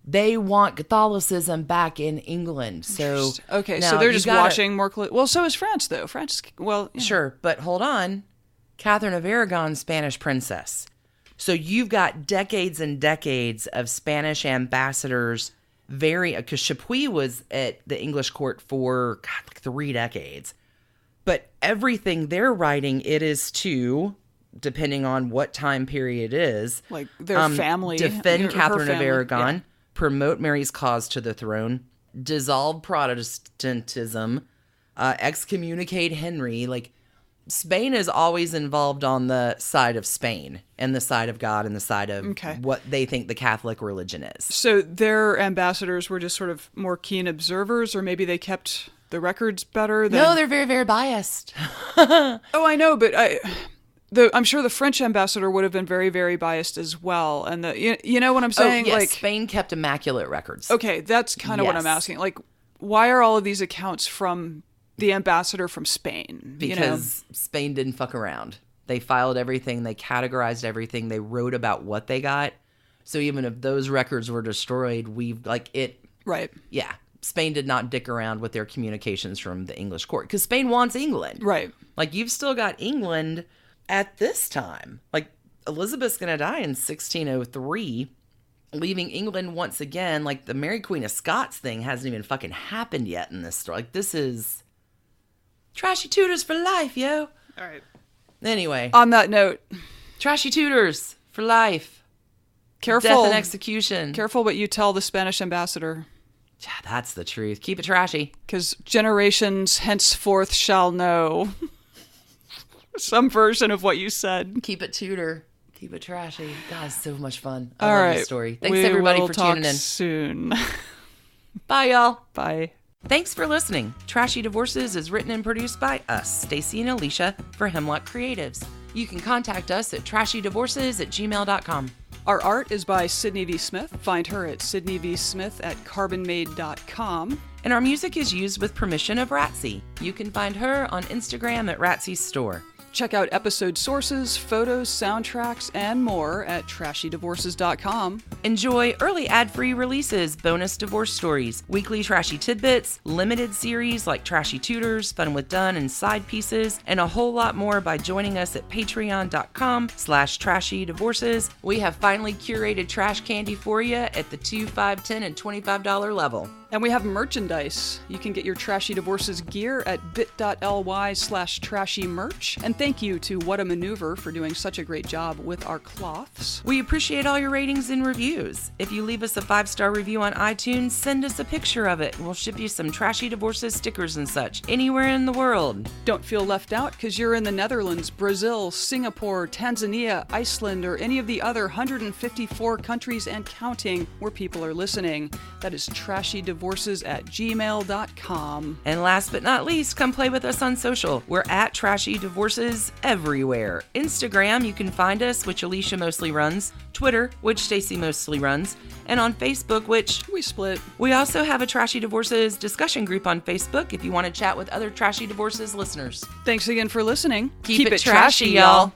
They want Catholicism back in England. So okay, so they're just watching more closely. Well, so is France, though. France, well... Sure, but hold on. Catherine of Aragon, Spanish princess. So you've got decades and decades of Spanish ambassadors, because Chapuis was at the English court for, like 3 decades. But everything they're writing, it is to, depending on what time period it is, like their family, defend Catherine of Aragon, promote Mary's cause to the throne, dissolve Protestantism, excommunicate Henry. Like, Spain is always involved on the side of Spain and the side of God and the side of what they think the Catholic religion is. So their ambassadors were just sort of more keen observers, or maybe they kept the records better than... No, they're very, very biased. Oh, I know, but I'm sure the French ambassador would have been very, very biased as well. And you know what I'm saying? Yes, like, Spain kept immaculate records. Okay, that's kind of what I'm asking. Like, why are all of these accounts from the ambassador from Spain? Because Spain didn't fuck around. They filed everything. They categorized everything. They wrote about what they got. So even if those records were destroyed, Right. Yeah. Spain did not dick around with their communications from the English court, because Spain wants England. Right. Like, you've still got England at this time. Like, Elizabeth's going to die in 1603, leaving England once again. Like, the Mary Queen of Scots thing hasn't even fucking happened yet in this story. Like, this is Trashy Tudors for life, yo. All right. Anyway. On that note. Trashy Tudors for life. Careful. Death and execution. Careful what you tell the Spanish ambassador. Yeah, that's the truth. Keep it trashy. Because generations henceforth shall know some version of what you said. Keep it Tudor. Keep it trashy. God, it's so much fun. I love this story. Thanks, everybody, for tuning in. Soon. Bye, y'all. Bye. Thanks for listening. Trashy Divorces is written and produced by us, Stacy and Alicia, for Hemlock Creatives. You can contact us at trashydivorces@gmail.com. Our art is by Sydney V. Smith. Find her at sydneyvsmith@carbonmade.com. And our music is used with permission of Ratsy. You can find her on Instagram at Ratsy's Store. Check out episode sources, photos, soundtracks, and more at trashydivorces.com. Enjoy early ad-free releases, bonus divorce stories, weekly trashy tidbits, limited series like Trashy Tutors, Fun with Done, and Side Pieces, and a whole lot more by joining us at patreon.com/trashydivorces. We have finally curated trash candy for you at the $2, $5, $10, and $25 level. And we have merchandise. You can get your Trashy Divorces gear at bit.ly/trashymerch. And thank you to What a Maneuver for doing such a great job with our cloths. We appreciate all your ratings and reviews. If you leave us a 5-star review on iTunes, send us a picture of it. We'll ship you some Trashy Divorces stickers and such anywhere in the world. Don't feel left out because you're in the Netherlands, Brazil, Singapore, Tanzania, Iceland, or any of the other 154 countries and counting where people are listening. That is trashydivorces@gmail.com. And last but not least, come play with us on social. We're at Trashy Divorces everywhere. Instagram, you can find us, which Alicia mostly runs. Twitter, which Stacy mostly runs. And on Facebook, which we split. We also have a Trashy Divorces discussion group on Facebook if you want to chat with other Trashy Divorces listeners. Thanks again for listening. Keep it trashy, y'all.